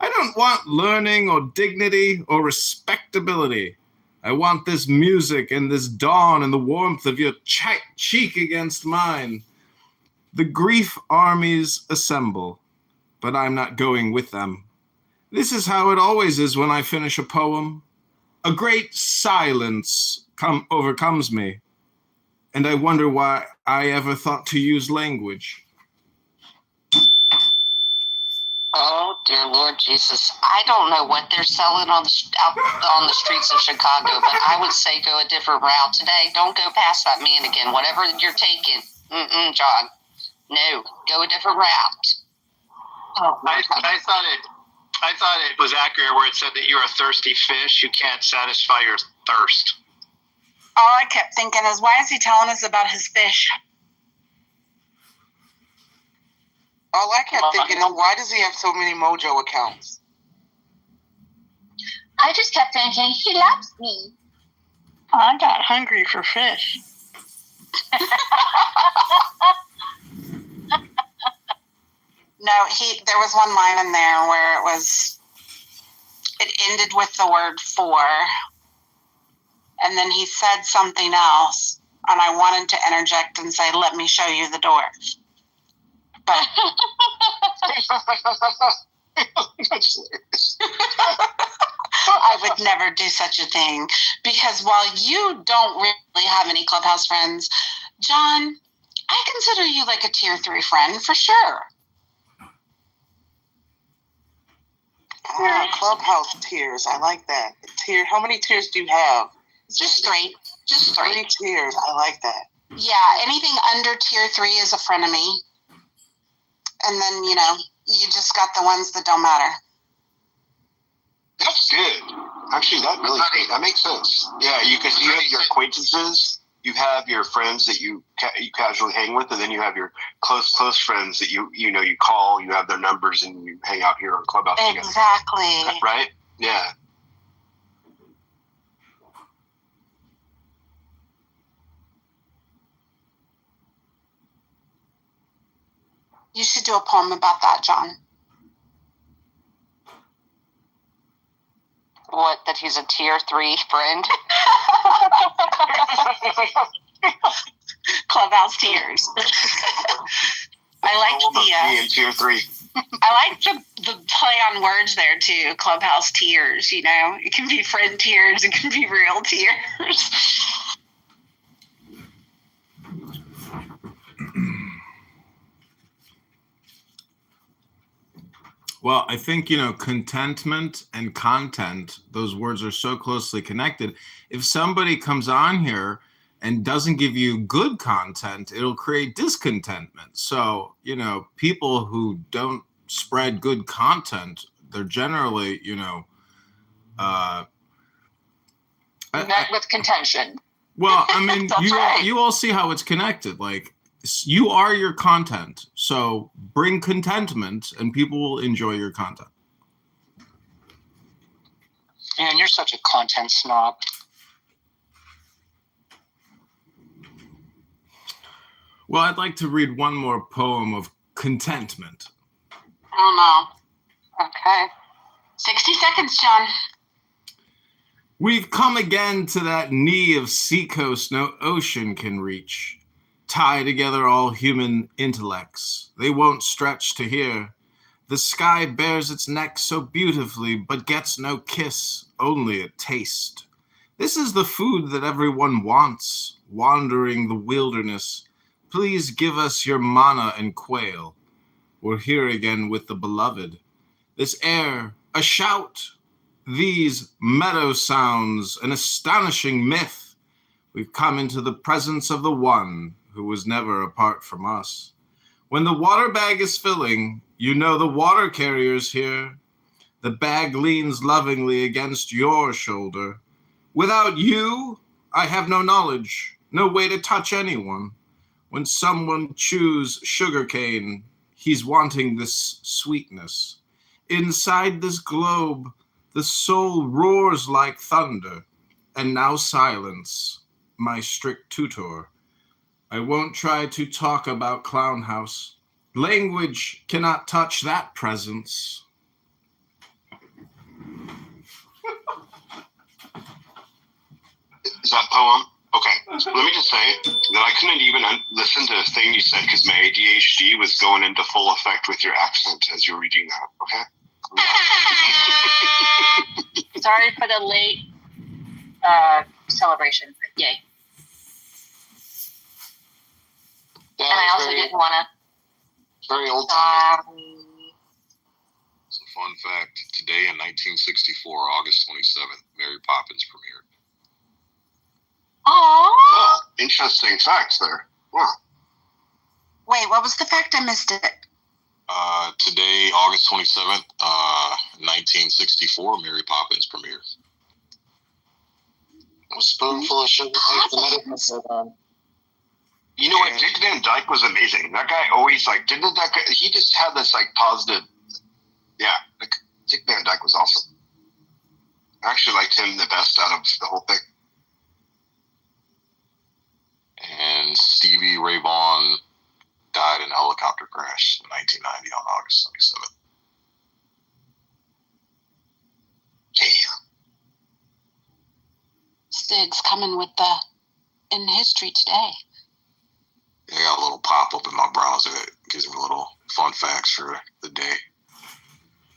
I don't want learning or dignity or respectability. I want this music and this dawn and the warmth of your cheek against mine. The grief armies assemble, but I'm not going with them. This is how it always is when I finish a poem. A great silence overcomes me, and I wonder why I ever thought to use language. Oh, dear Lord Jesus. I don't know what they're selling out on the streets of Chicago, but I would say go a different route today. Don't go past that man again. Whatever you're taking. John. No, go a different route. Oh, I thought it was accurate where it said that you're a thirsty fish. You can't satisfy your thirst. All I kept thinking is, why is he telling us about his fish? All I kept thinking is, why does he have so many Mojo accounts? I just kept thinking, he loves me. I got hungry for fish. No, there was one line in there where it ended with the word for, and then he said something else, and I wanted to interject and say, let me show you the door. But I would never do such a thing, because while you don't really have any Clubhouse friends, John, I consider you like a tier 3 friend for sure. Clubhouse tiers. I like that. How many tiers do you have? Just 3. Just 3. 3 tiers. I like that. Yeah, anything under tier 3 is a frenemy. And then, you just got the ones that don't matter. That's good. Actually, that makes sense. Yeah, you have your acquaintances, you have your friends that you casually hang with, and then you have your close friends that you call, you have their numbers, and you hang out here on Clubhouse together. Exactly. Right? Yeah. You should do a poem about that, John. What, that he's a tier 3 friend? Clubhouse tiers. I like in tier 3. I like the play on words there too. Clubhouse tiers. It can be friend tiers. It can be real tiers. Well, I think, contentment and content, those words are so closely connected. If somebody comes on here and doesn't give you good content, it'll create discontentment. So, people who don't spread good content, they're generally, met with contention. Well, I mean, right. You all see how it's connected. Like, you are your content. So bring contentment and people will enjoy your content. Man, you're such a content snob. Well, I'd like to read one more poem of contentment. Oh, no. Okay. 60 seconds, John. We've come again to that knee of seacoast no ocean can reach. Tie together all human intellects. They won't stretch to hear. The sky bears its neck so beautifully, but gets no kiss, only a taste. This is the food that everyone wants, wandering the wilderness. Please give us your manna and quail. We're here again with the beloved. This air, a shout. These meadow sounds, an astonishing myth. We've come into the presence of the one who was never apart from us. When the water bag is filling, you know the water carrier's here. The bag leans lovingly against your shoulder. Without you, I have no knowledge, no way to touch anyone. When someone chews sugarcane, he's wanting this sweetness. Inside this globe, the soul roars like thunder, and now silence, my strict tutor. I won't try to talk about Clown House. Language cannot touch that presence. Is that poem? Okay. Let me just say that I couldn't even listen to a thing you said because my ADHD was going into full effect with your accent as you were reading that. Okay? Sorry for the late celebration. Yay. Yeah, and I also didn't want to. Very old time. It's a fun fact. Today in 1964, August 27th, Mary Poppins premiered. Oh, interesting facts there. Wow. Wait, what was the fact? I missed it. Today, August 27th, 1964, Mary Poppins premiered. A spoonful of sugar. You know what? Dick Van Dyke was amazing. That guy always he just had this positive. Yeah, Dick Van Dyke was awesome. I actually liked him the best out of the whole thing. And Stevie Ray Vaughan died in a helicopter crash in 1990 on August 27th. Stig's coming with the in history today. I got a little pop-up in my browser that gives me little fun facts for the day,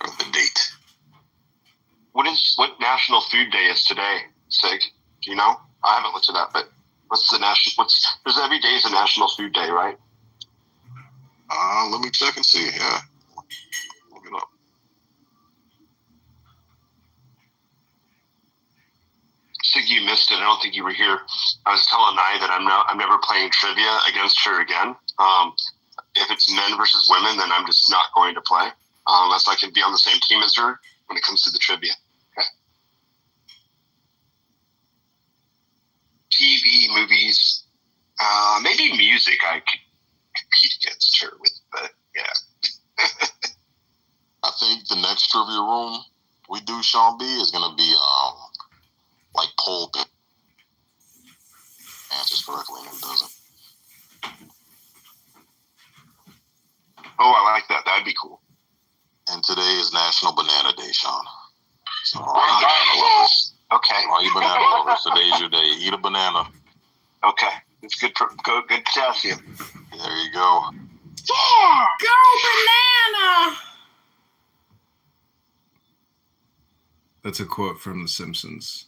or the date. What National Food Day is today, Sig? Do you know? I haven't looked it up, but there's every day is a National Food Day, right? Let me check and see. Yeah. Look it up. Sig, you missed it. I don't think you were here. I was telling Nye that I'm never playing trivia against her again. If it's men versus women, then I'm just not going to play unless I can be on the same team as her when it comes to the trivia. Okay. TV, movies, maybe music I could compete against her with, but yeah. I think the next trivia room we do, Sean B, is going to be like poll pick. Answers correctly and doesn't. Oh, I like that. That'd be cool. And today is National Banana Day, Sean. So okay. All you banana lovers, today's your day. Eat a banana. Okay. It's good potassium. There you go. Yeah! Go banana! That's a quote from The Simpsons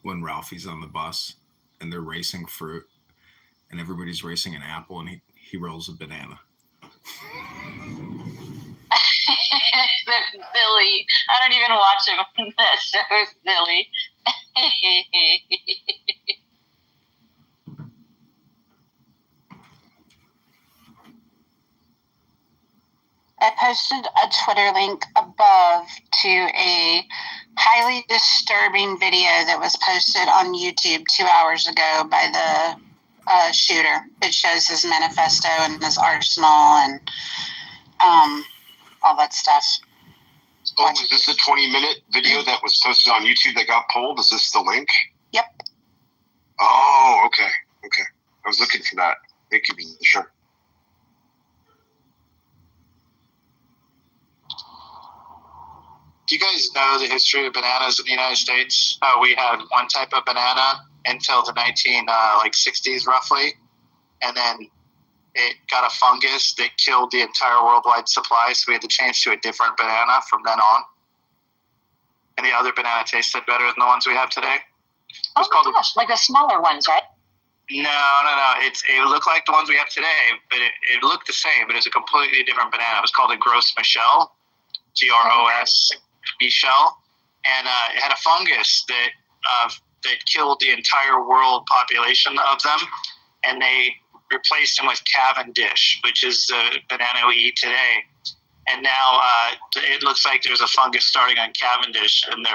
when Ralphie's on the bus and they're racing fruit and everybody's racing an apple and he rolls a banana. That's silly. I don't even watch him. That show is silly. I posted a Twitter link above to a highly disturbing video that was posted on YouTube 2 hours ago by the shooter. It shows his manifesto and his arsenal and all that stuff. Oh, is this the 20-minute video that was posted on YouTube that got pulled? Is this the link? Yep. Oh, okay. Okay. I was looking for that. Thank you, sure. Do you guys know the history of bananas in the United States? We had one type of banana until the 1960s, roughly, and then it got a fungus that killed the entire worldwide supply, so we had to change to a different banana from then on. And the other banana tasted better than the ones we have today. Oh my gosh, like the smaller ones, right? No. It looked like the ones we have today, but it looked the same, but it's a completely different banana. It was called a Gros Michel, Gros Michel, and it had a fungus that killed the entire world population of them, and they replaced them with Cavendish, which is the banana we eat today. And now it looks like there's a fungus starting on Cavendish, and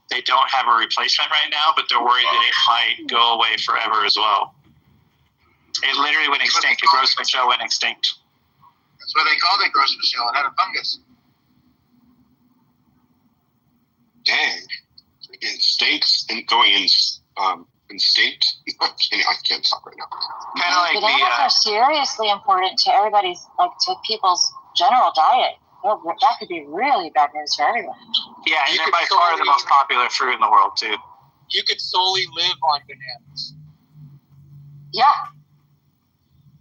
they don't have a replacement right now, but they're worried that it might go away forever as well. It literally went extinct. The Gros Michel went extinct. That's why they called it Gros Michel. It had a fungus. Dang. Instincts and going instinct. I can't talk right now. Kind of like bananas are seriously important to everybody's, to people's general diet. Well, that could be really bad news for everyone. Yeah, and they're by far the most popular fruit in the world, too. You could solely live on bananas. Yeah.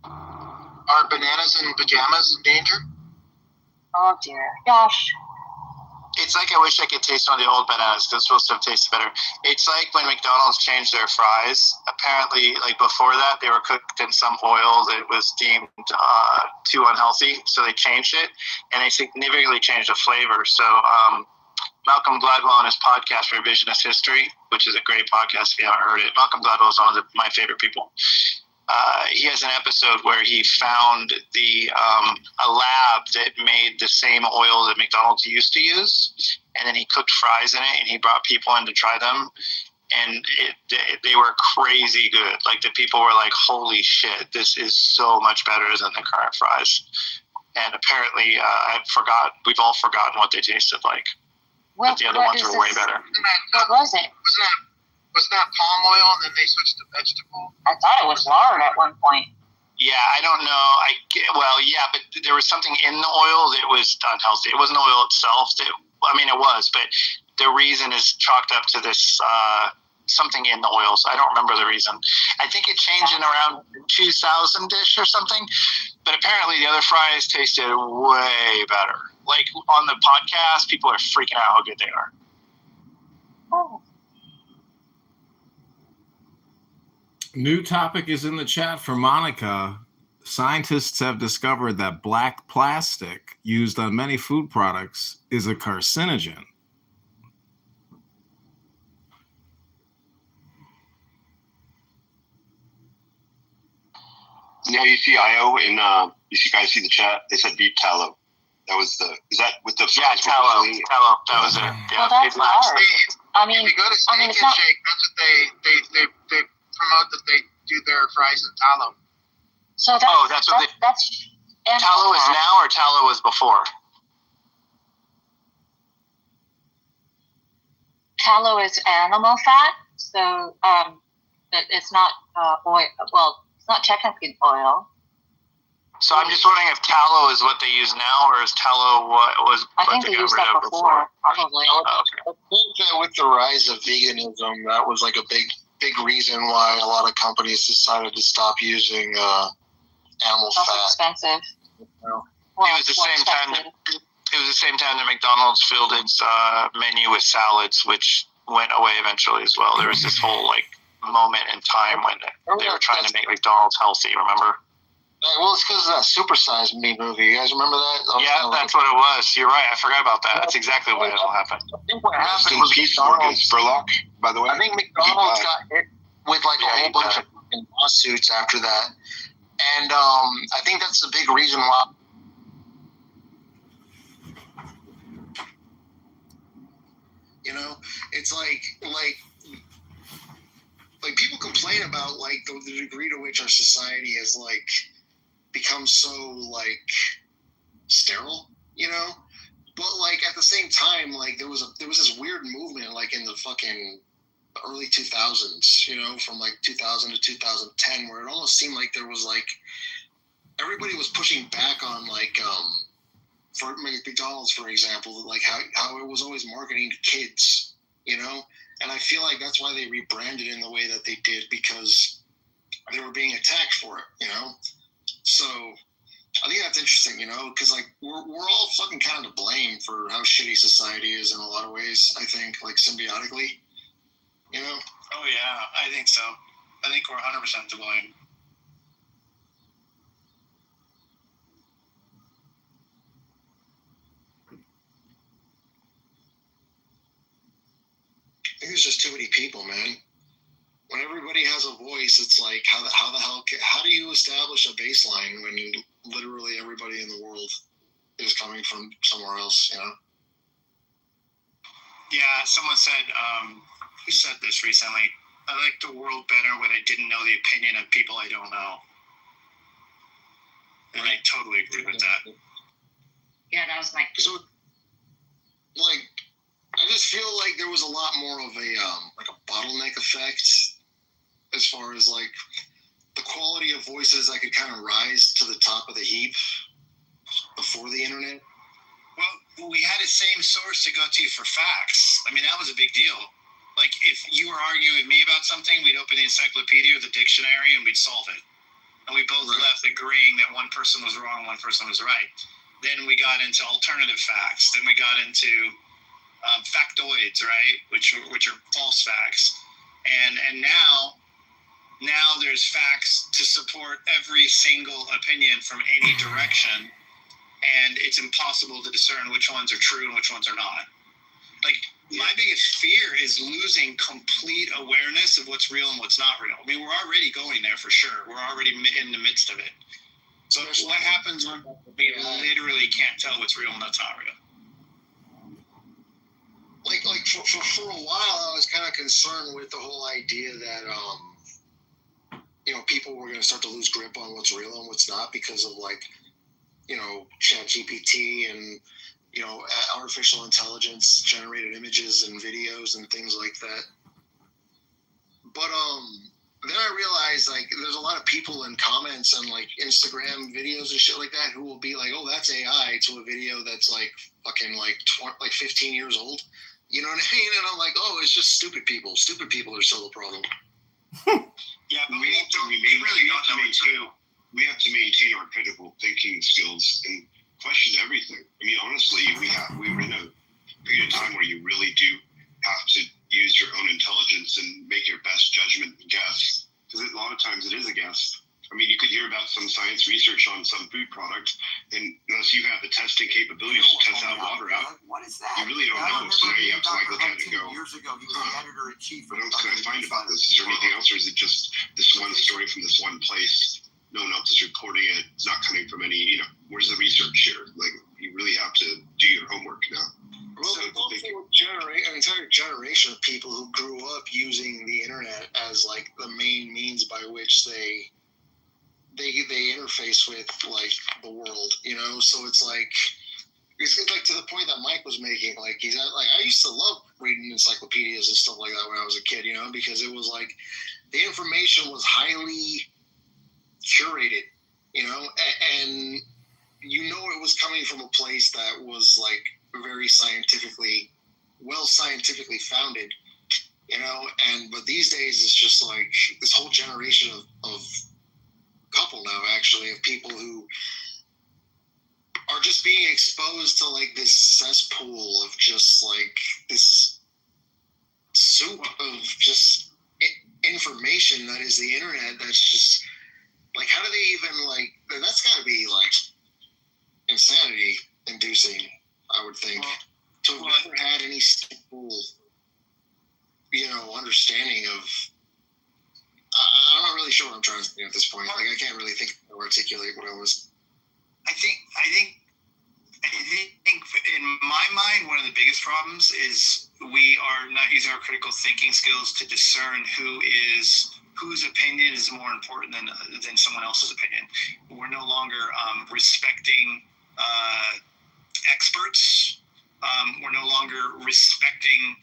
Are bananas in pajamas in danger? Oh, dear. Gosh. It's like I wish I could taste one of the old bananas because it's supposed to have tasted better. It's like when McDonald's changed their fries. Apparently, before that, they were cooked in some oil that was deemed too unhealthy, so they changed it, and they significantly changed the flavor. So Malcolm Gladwell on his podcast, Revisionist History, which is a great podcast if you haven't heard it. Malcolm Gladwell is one of my favorite people. He has an episode where he found a lab that made the same oil that McDonald's used to use, and then he cooked fries in it, and he brought people in to try them, and they were crazy good. The people were like, "Holy shit, this is so much better than the current fries." And apparently, we've all forgotten what they tasted like. But the other ones are way better. What was it? Was not palm oil, and then they switched to vegetable? I thought it was lard at one point. Yeah, I don't know. Yeah, but there was something in the oil that was unhealthy. It wasn't oil itself. It was, but the reason is chalked up to this something in the oil. So I don't remember the reason. I think it changed in around 2000-ish or something. But apparently the other fries tasted way better. Like on the podcast, people are freaking out how good they are. Oh. New topic is in the chat for Monica. Scientists have discovered that black plastic used on many food products is a carcinogen. Yeah, you see IO in you guys see the chat? They said beef tallow. That was is that with the tallow. Tallow. That was it. Yeah. Well, that's hard. I mean, if you go to Steak and Shake, that's what they promote, that they do their fries in tallow. So that's tallow is now or tallow was before? Tallow is animal fat, so but it's not oil. Well, it's not technically oil. So I'm just wondering if tallow is what they use now, or is tallow what was I think they used that before, probably. Oh, okay. I think that with the rise of veganism, that was like a big reason why a lot of companies decided to stop using animal That's fat. expensive. It was the same time. It was the same time that McDonald's filled its menu with salads, which went away eventually as well. There was this whole moment in time when they were trying to make McDonald's healthy. Remember? Well, it's because of that Super Size Me movie. You guys remember that? Yeah, that's what it was. You're right. I forgot about that. That's exactly what happened. I think what happened was Morgan Spurlock, by the way. I think McDonald's got hit with a whole bunch of lawsuits after that. And I think that's the big reason why. You know, it's like people complain about the degree to which our society has become so sterile, you know. But at the same time, there was this weird movement in the fucking early 2000s, you know, from 2000 to 2010, where it almost seemed like there was everybody was pushing back on for McDonald's, for example, how it was always marketing to kids, you know. And I feel like that's why they rebranded in the way that they did, because they were being attacked for it, you know. So I think that's interesting, you know, because we're all fucking kind of to blame for how shitty society is in a lot of ways. I think symbiotically, you know. Oh yeah, I think so. I think we're 100% to blame. I think there's just too many people, man. When everybody has a voice, it's how do you establish a baseline when literally everybody in the world is coming from somewhere else, you know? Yeah, someone said, who said this recently? I like the world better when I didn't know the opinion of people I don't know. And I totally agree with that. Yeah, that was So, I just feel like there was a lot more of a bottleneck effect as far as the quality of voices that could kind of rise to the top of the heap before the internet. Well, we had the same source to go to for facts. I mean, that was a big deal. If you were arguing with me about something, we'd open the encyclopedia or the dictionary and we'd solve it. And we both left agreeing that one person was wrong, one person was right. Then we got into alternative facts. Then we got into factoids, right? Which are false facts. And now there's facts to support every single opinion from any direction, and it's impossible to discern which ones are true and which ones are not. My biggest fear is losing complete awareness of what's real and what's not real. I mean, we're already going there for sure. We're already in the midst of it. So what happens when we literally can't tell what's real and what's not real? For a while, I was kind of concerned with the whole idea that, people were going to start to lose grip on what's real and what's not because of ChatGPT and artificial intelligence generated images and videos and things like that. But then I realized like there's a lot of people in comments on like Instagram videos and shit like that who will be like, "Oh, that's AI," to a video that's like fucking like 15 years old. You know what I mean? And I'm like, "Oh, it's just stupid people. Stupid people are still the problem." Yeah, but we really don't know it too. We have to maintain our critical thinking skills and question everything. I mean, honestly, we're in a period of time where you really do have to use your own intelligence and make your best judgment and guess. Because a lot of times it is a guess. I mean, you could hear about some science research on some food product, and unless you have the testing capabilities to test that water out, what is that? you really don't know. So now you have to like look at it and go, years ago, he was the editor-in-chief. What else can I find about this? Is there anything else, or is it just this one story from this one place? No one else is reporting it. It's not coming from any, where's the research here? Like, you really have to do your homework now. Well, there's also an entire generation of people who grew up using the internet as like the main means by which they interface with like the world, So it's like to the point that Mike was making. Like he's like, I used to love reading encyclopedias and stuff like that when I was a kid, because it was like the information was highly curated, and it was coming from a place that was like very scientifically founded, but these days it's just like this whole generation of couple now actually of people who are just being exposed to like this cesspool of just like this soup of just information that is the internet. That's just like, how do they even like, that's gotta be like insanity inducing, I would think, to have never had any simple, understanding of, I'm not really sure what I'm trying to say at this point. Like, I can't really think or articulate what I was. I think in my mind, one of the biggest problems is we are not using our critical thinking skills to discern whose opinion is more important than someone else's opinion. We're no longer respecting experts. We're no longer respecting,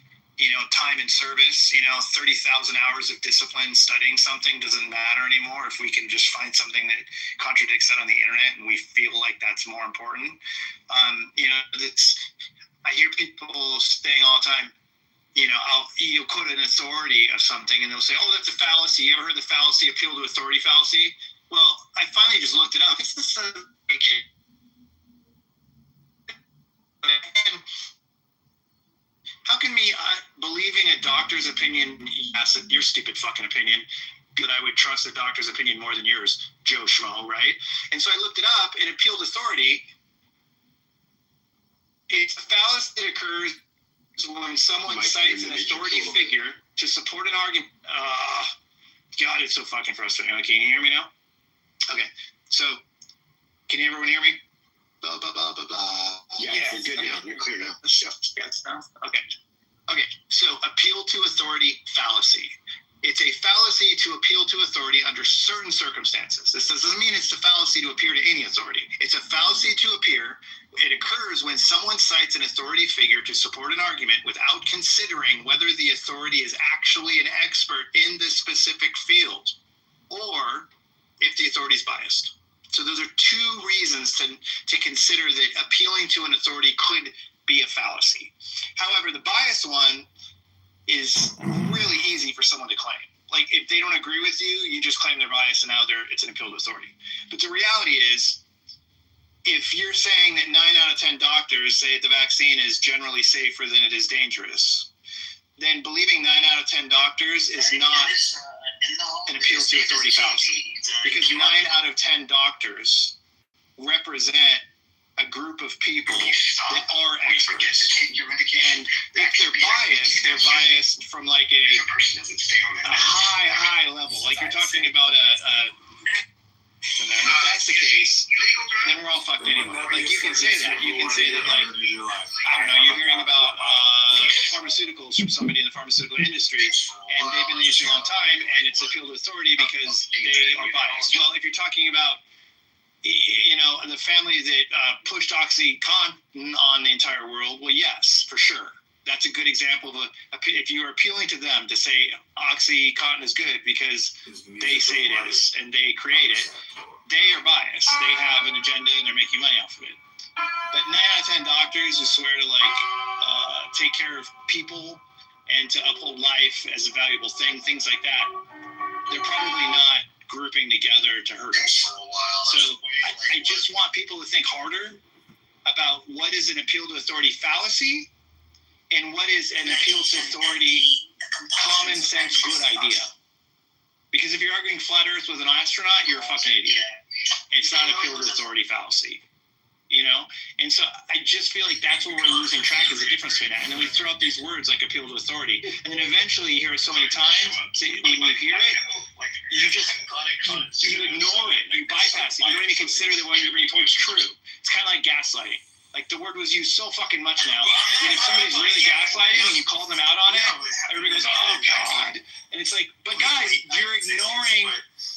time and service. 30,000 hours of discipline studying something doesn't matter anymore if we can just find something that contradicts that on the internet and we feel like that's more important. I hear people saying all the time, you'll quote an authority of something and they'll say, "Oh, that's a fallacy. You ever heard the fallacy, appeal to authority fallacy?" Well, I finally just looked it up. It's the same. How can me believing a doctor's opinion, yes, your stupid fucking opinion, that I would trust a doctor's opinion more than yours, Joe Schmo, right? And so I looked it up, and appealed authority, it's a fallacy that occurs when someone cites an authority figure to support an argument. God, it's so fucking frustrating. Can you hear me now? Okay, so can everyone hear me? Blah, blah, blah, blah, blah. Yeah, you're good now. You're clear now. Okay, so appeal to authority fallacy. It's a fallacy to appeal to authority under certain circumstances. This doesn't mean it's a fallacy to appear to any authority. It's a fallacy to appear. It occurs when someone cites an authority figure to support an argument without considering whether the authority is actually an expert in this specific field, or if the authority is biased. So those are two reasons to consider that appealing to an authority could be a fallacy. However, the biased one is really easy for someone to claim. Like, if they don't agree with you, you just claim they're biased and now it's an appeal to authority. But the reality is, if you're saying that 9 out of 10 doctors say that the vaccine is generally safer than it is dangerous, then believing 9 out of 10 doctors is not an appeal to authority fallacy. Because 9 out of 10 doctors represent a group of people that are experts. And if they're biased from like a high level. Like, you're talking about and if that's the case, then we're all fucked anyway. Like, you can say that. You can say that, like, I don't know, you're hearing about pharmaceuticals from somebody in the pharmaceutical industry, and they've been in the industry a long time, and it's appeal to authority because they are biased. Well, if you're talking about you know, the family that pushed OxyContin on the entire world. Well, yes, for sure. That's a good example of if you're appealing to them to say OxyContin is good because they say it is and they create it, they are biased. They have an agenda and they're making money off of it. But 9 out of 10 doctors who swear to take care of people and to uphold life as a valuable thing, things like that, they're probably not grouping together to hurt us. So I just want people to think harder about what is an appeal to authority fallacy and what is an appeal to authority common sense good idea. Because if you're arguing flat earth with an astronaut, you're a fucking idiot. It's not an appeal to authority fallacy. You know? And so I just feel like that's where we're losing track is the difference between that. And then we throw out these words like appeal to authority. And then eventually you hear it so many times, so when you hear it, you ignore it. You bypass it. You don't even consider that what you're being told is true. It's kind of like gaslighting. Like the word was used so fucking much now. And if somebody's really gaslighting and you call them out on it, everybody goes, oh God. And it's like, but guys, you're ignoring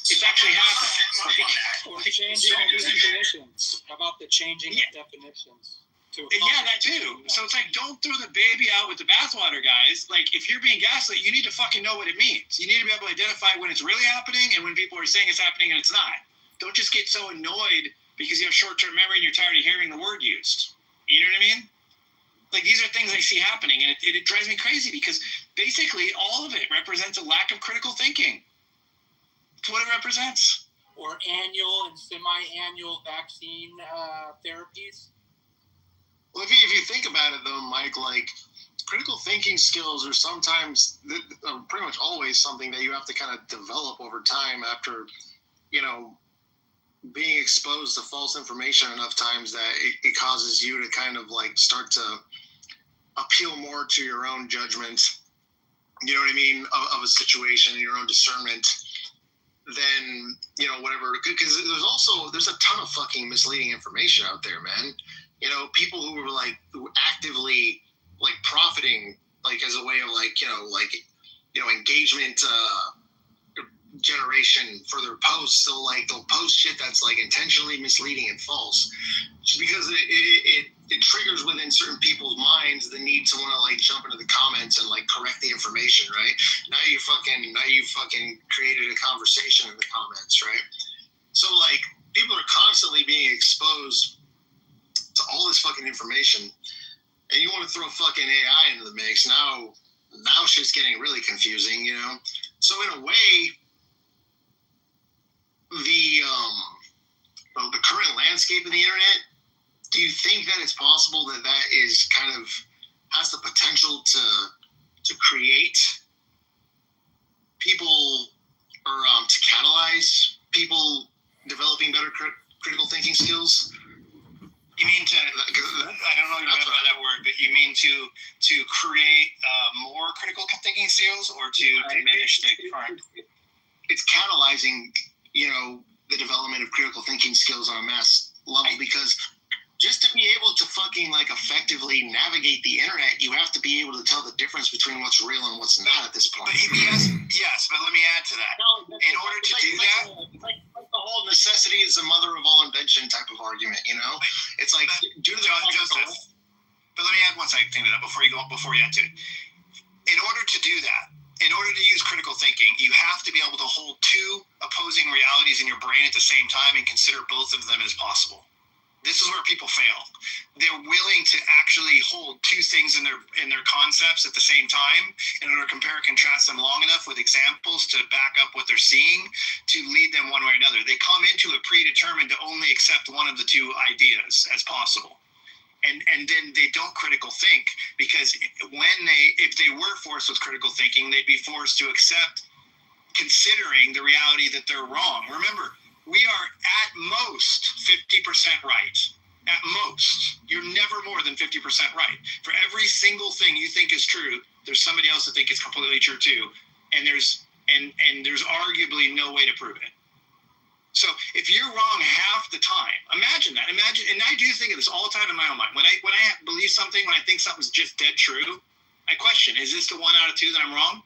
it's actually happening. Or changing definitions. How about the changing of definitions? Yeah, that too. So it's like, don't throw the baby out with the bathwater, guys. Like, if you're being gaslit, you need to fucking know what it means. You need to be able to identify when it's really happening and when people are saying it's happening and it's not. Don't just get so annoyed because you have short-term memory and you're tired of hearing the word used. You know what I mean? Like, these are things I see happening, and it drives me crazy because basically all of it represents a lack of critical thinking. It's what it represents. Or annual and semi-annual vaccine therapies. Well, if you think about it, though, Mike, like, critical thinking skills are sometimes, pretty much always something that you have to kind of develop over time after, you know, being exposed to false information enough times that it causes you to kind of, like, start to appeal more to your own judgment, you know what I mean, of a situation, your own discernment, than, you know, whatever. Because there's a ton of fucking misleading information out there, man. You know, people who were who actively like profiting, like as a way of engagement generation for their posts. So they'll post shit that's like intentionally misleading and false, just because it triggers within certain people's minds the need to want to like jump into the comments and like correct the information, right? Now you fucking created a conversation in the comments, right? So like people are constantly being exposed to all this fucking information, and you want to throw fucking AI into the mix. Now shit's getting really confusing, you know? So in a way, the current landscape of the internet, do you think that it's possible that is kind of has the potential to create people or to catalyze people developing better critical thinking skills? You mean to? I don't know what you meant by that word, but you mean to create more critical thinking skills, or to diminish the current? It's catalyzing, you know, the development of critical thinking skills on a mass level, because just to be able to fucking like effectively navigate the internet, you have to be able to tell the difference between what's real and what's not at this point. Yes, but let me add to that. In order to do that, like the whole necessity is the mother of all invention type of argument, you know? It's like, Joseph, but let me add one second to that before you add to it. In order to do that, in order to use critical thinking, you have to be able to hold two opposing realities in your brain at the same time and consider both of them as possible. This is where people fail. They're willing to actually hold two things in their concepts at the same time in order to compare and contrast them long enough with examples to back up what they're seeing to lead them one way or another. They come into it predetermined to only accept one of the two ideas as possible. And then they don't critical think, because if they were forced with critical thinking, they'd be forced to accept considering the reality that they're wrong. Remember, we are at most 50% right. At most. You're never more than 50% right. For every single thing you think is true, there's somebody else that thinks it's completely true too. And there's arguably no way to prove it. So if you're wrong half the time, imagine that. And I do think of this all the time in my own mind. When I believe something, when I think something's just dead true, I question, is this the 1 out of 2 that I'm wrong?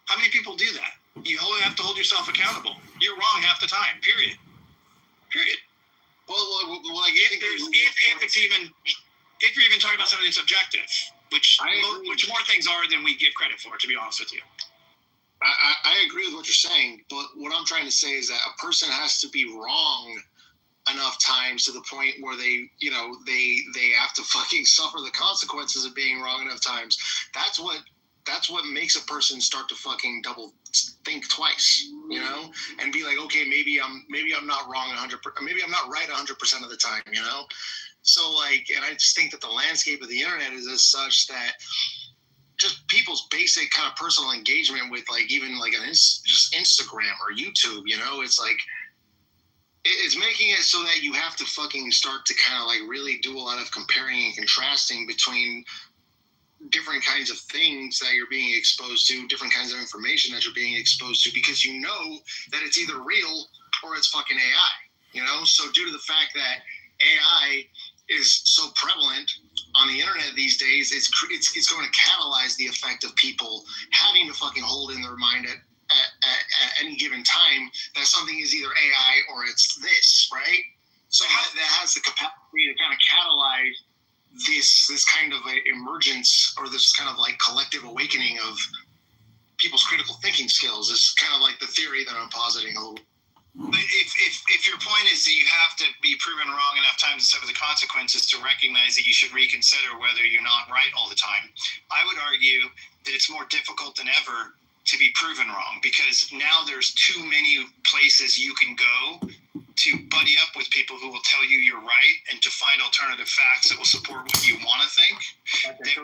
How many people do that? You have to hold yourself accountable. You're wrong half the time, period. Period. Well, like if you're even talking about something that's objective, which more things are than we give credit for, to be honest with you. I agree with what you're saying, but what I'm trying to say is that a person has to be wrong enough times to the point where they have to fucking suffer the consequences of being wrong enough times. That's what makes a person start to fucking double think twice, and be like, okay, maybe I'm not wrong 100%, maybe I'm not right 100% of the time, So like, and I just think that the landscape of the internet is as such that just people's basic kind of personal engagement with like even like just Instagram or YouTube, it's like it's making it so that you have to fucking start to kind of like really do a lot of comparing and contrasting between different kinds of things that you're being exposed to, different kinds of information that you're being exposed to, because you know that it's either real or it's fucking AI, So due to the fact that AI is so prevalent on the internet these days, it's going to catalyze the effect of people having to fucking hold in their mind at any given time that something is either AI or it's this, right? So that has the capacity to kind of catalyze this kind of emergence or this kind of like collective awakening of people's critical thinking skills. Is kind of like the theory that I'm positing a little. But if your point is that you have to be proven wrong enough times and suffer the consequences to recognize that you should reconsider whether you're not right all the time, I would argue that it's more difficult than ever to be proven wrong, because now there's too many places you can go to buddy up with people who will tell you you're right and to find alternative facts that will support what you want to think. That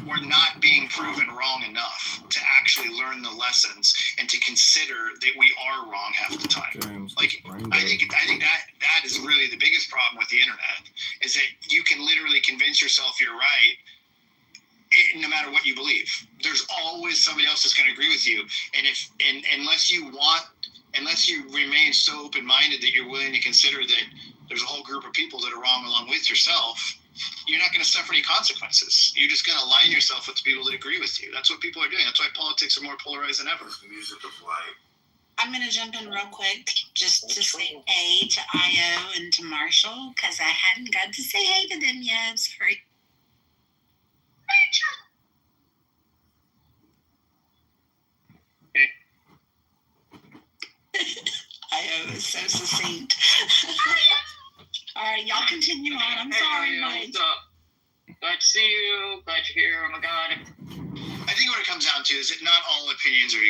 we're not being proven wrong enough to actually learn the lessons and to consider that we are wrong half the time. I think that is really the biggest problem with the internet, is that you can literally convince yourself you're right no matter what you believe. There's always somebody else that's going to agree with you, and unless you remain so open-minded that you're willing to consider that there's a whole group of people that are wrong along with yourself, you're not going to suffer any consequences. You're just going to align yourself with the people that agree with you. That's what people are doing. That's why politics are more polarized than ever. Music of life. I'm going to jump in real quick just to say hey to Io and to Marshall, because I hadn't got to say hey to them yet. Sorry. Io is so succinct. All right, y'all continue on. I'm sorry, Mike. What's up? Glad to see you. Glad you're here. Oh my God. I think what it comes down to is that not all opinions are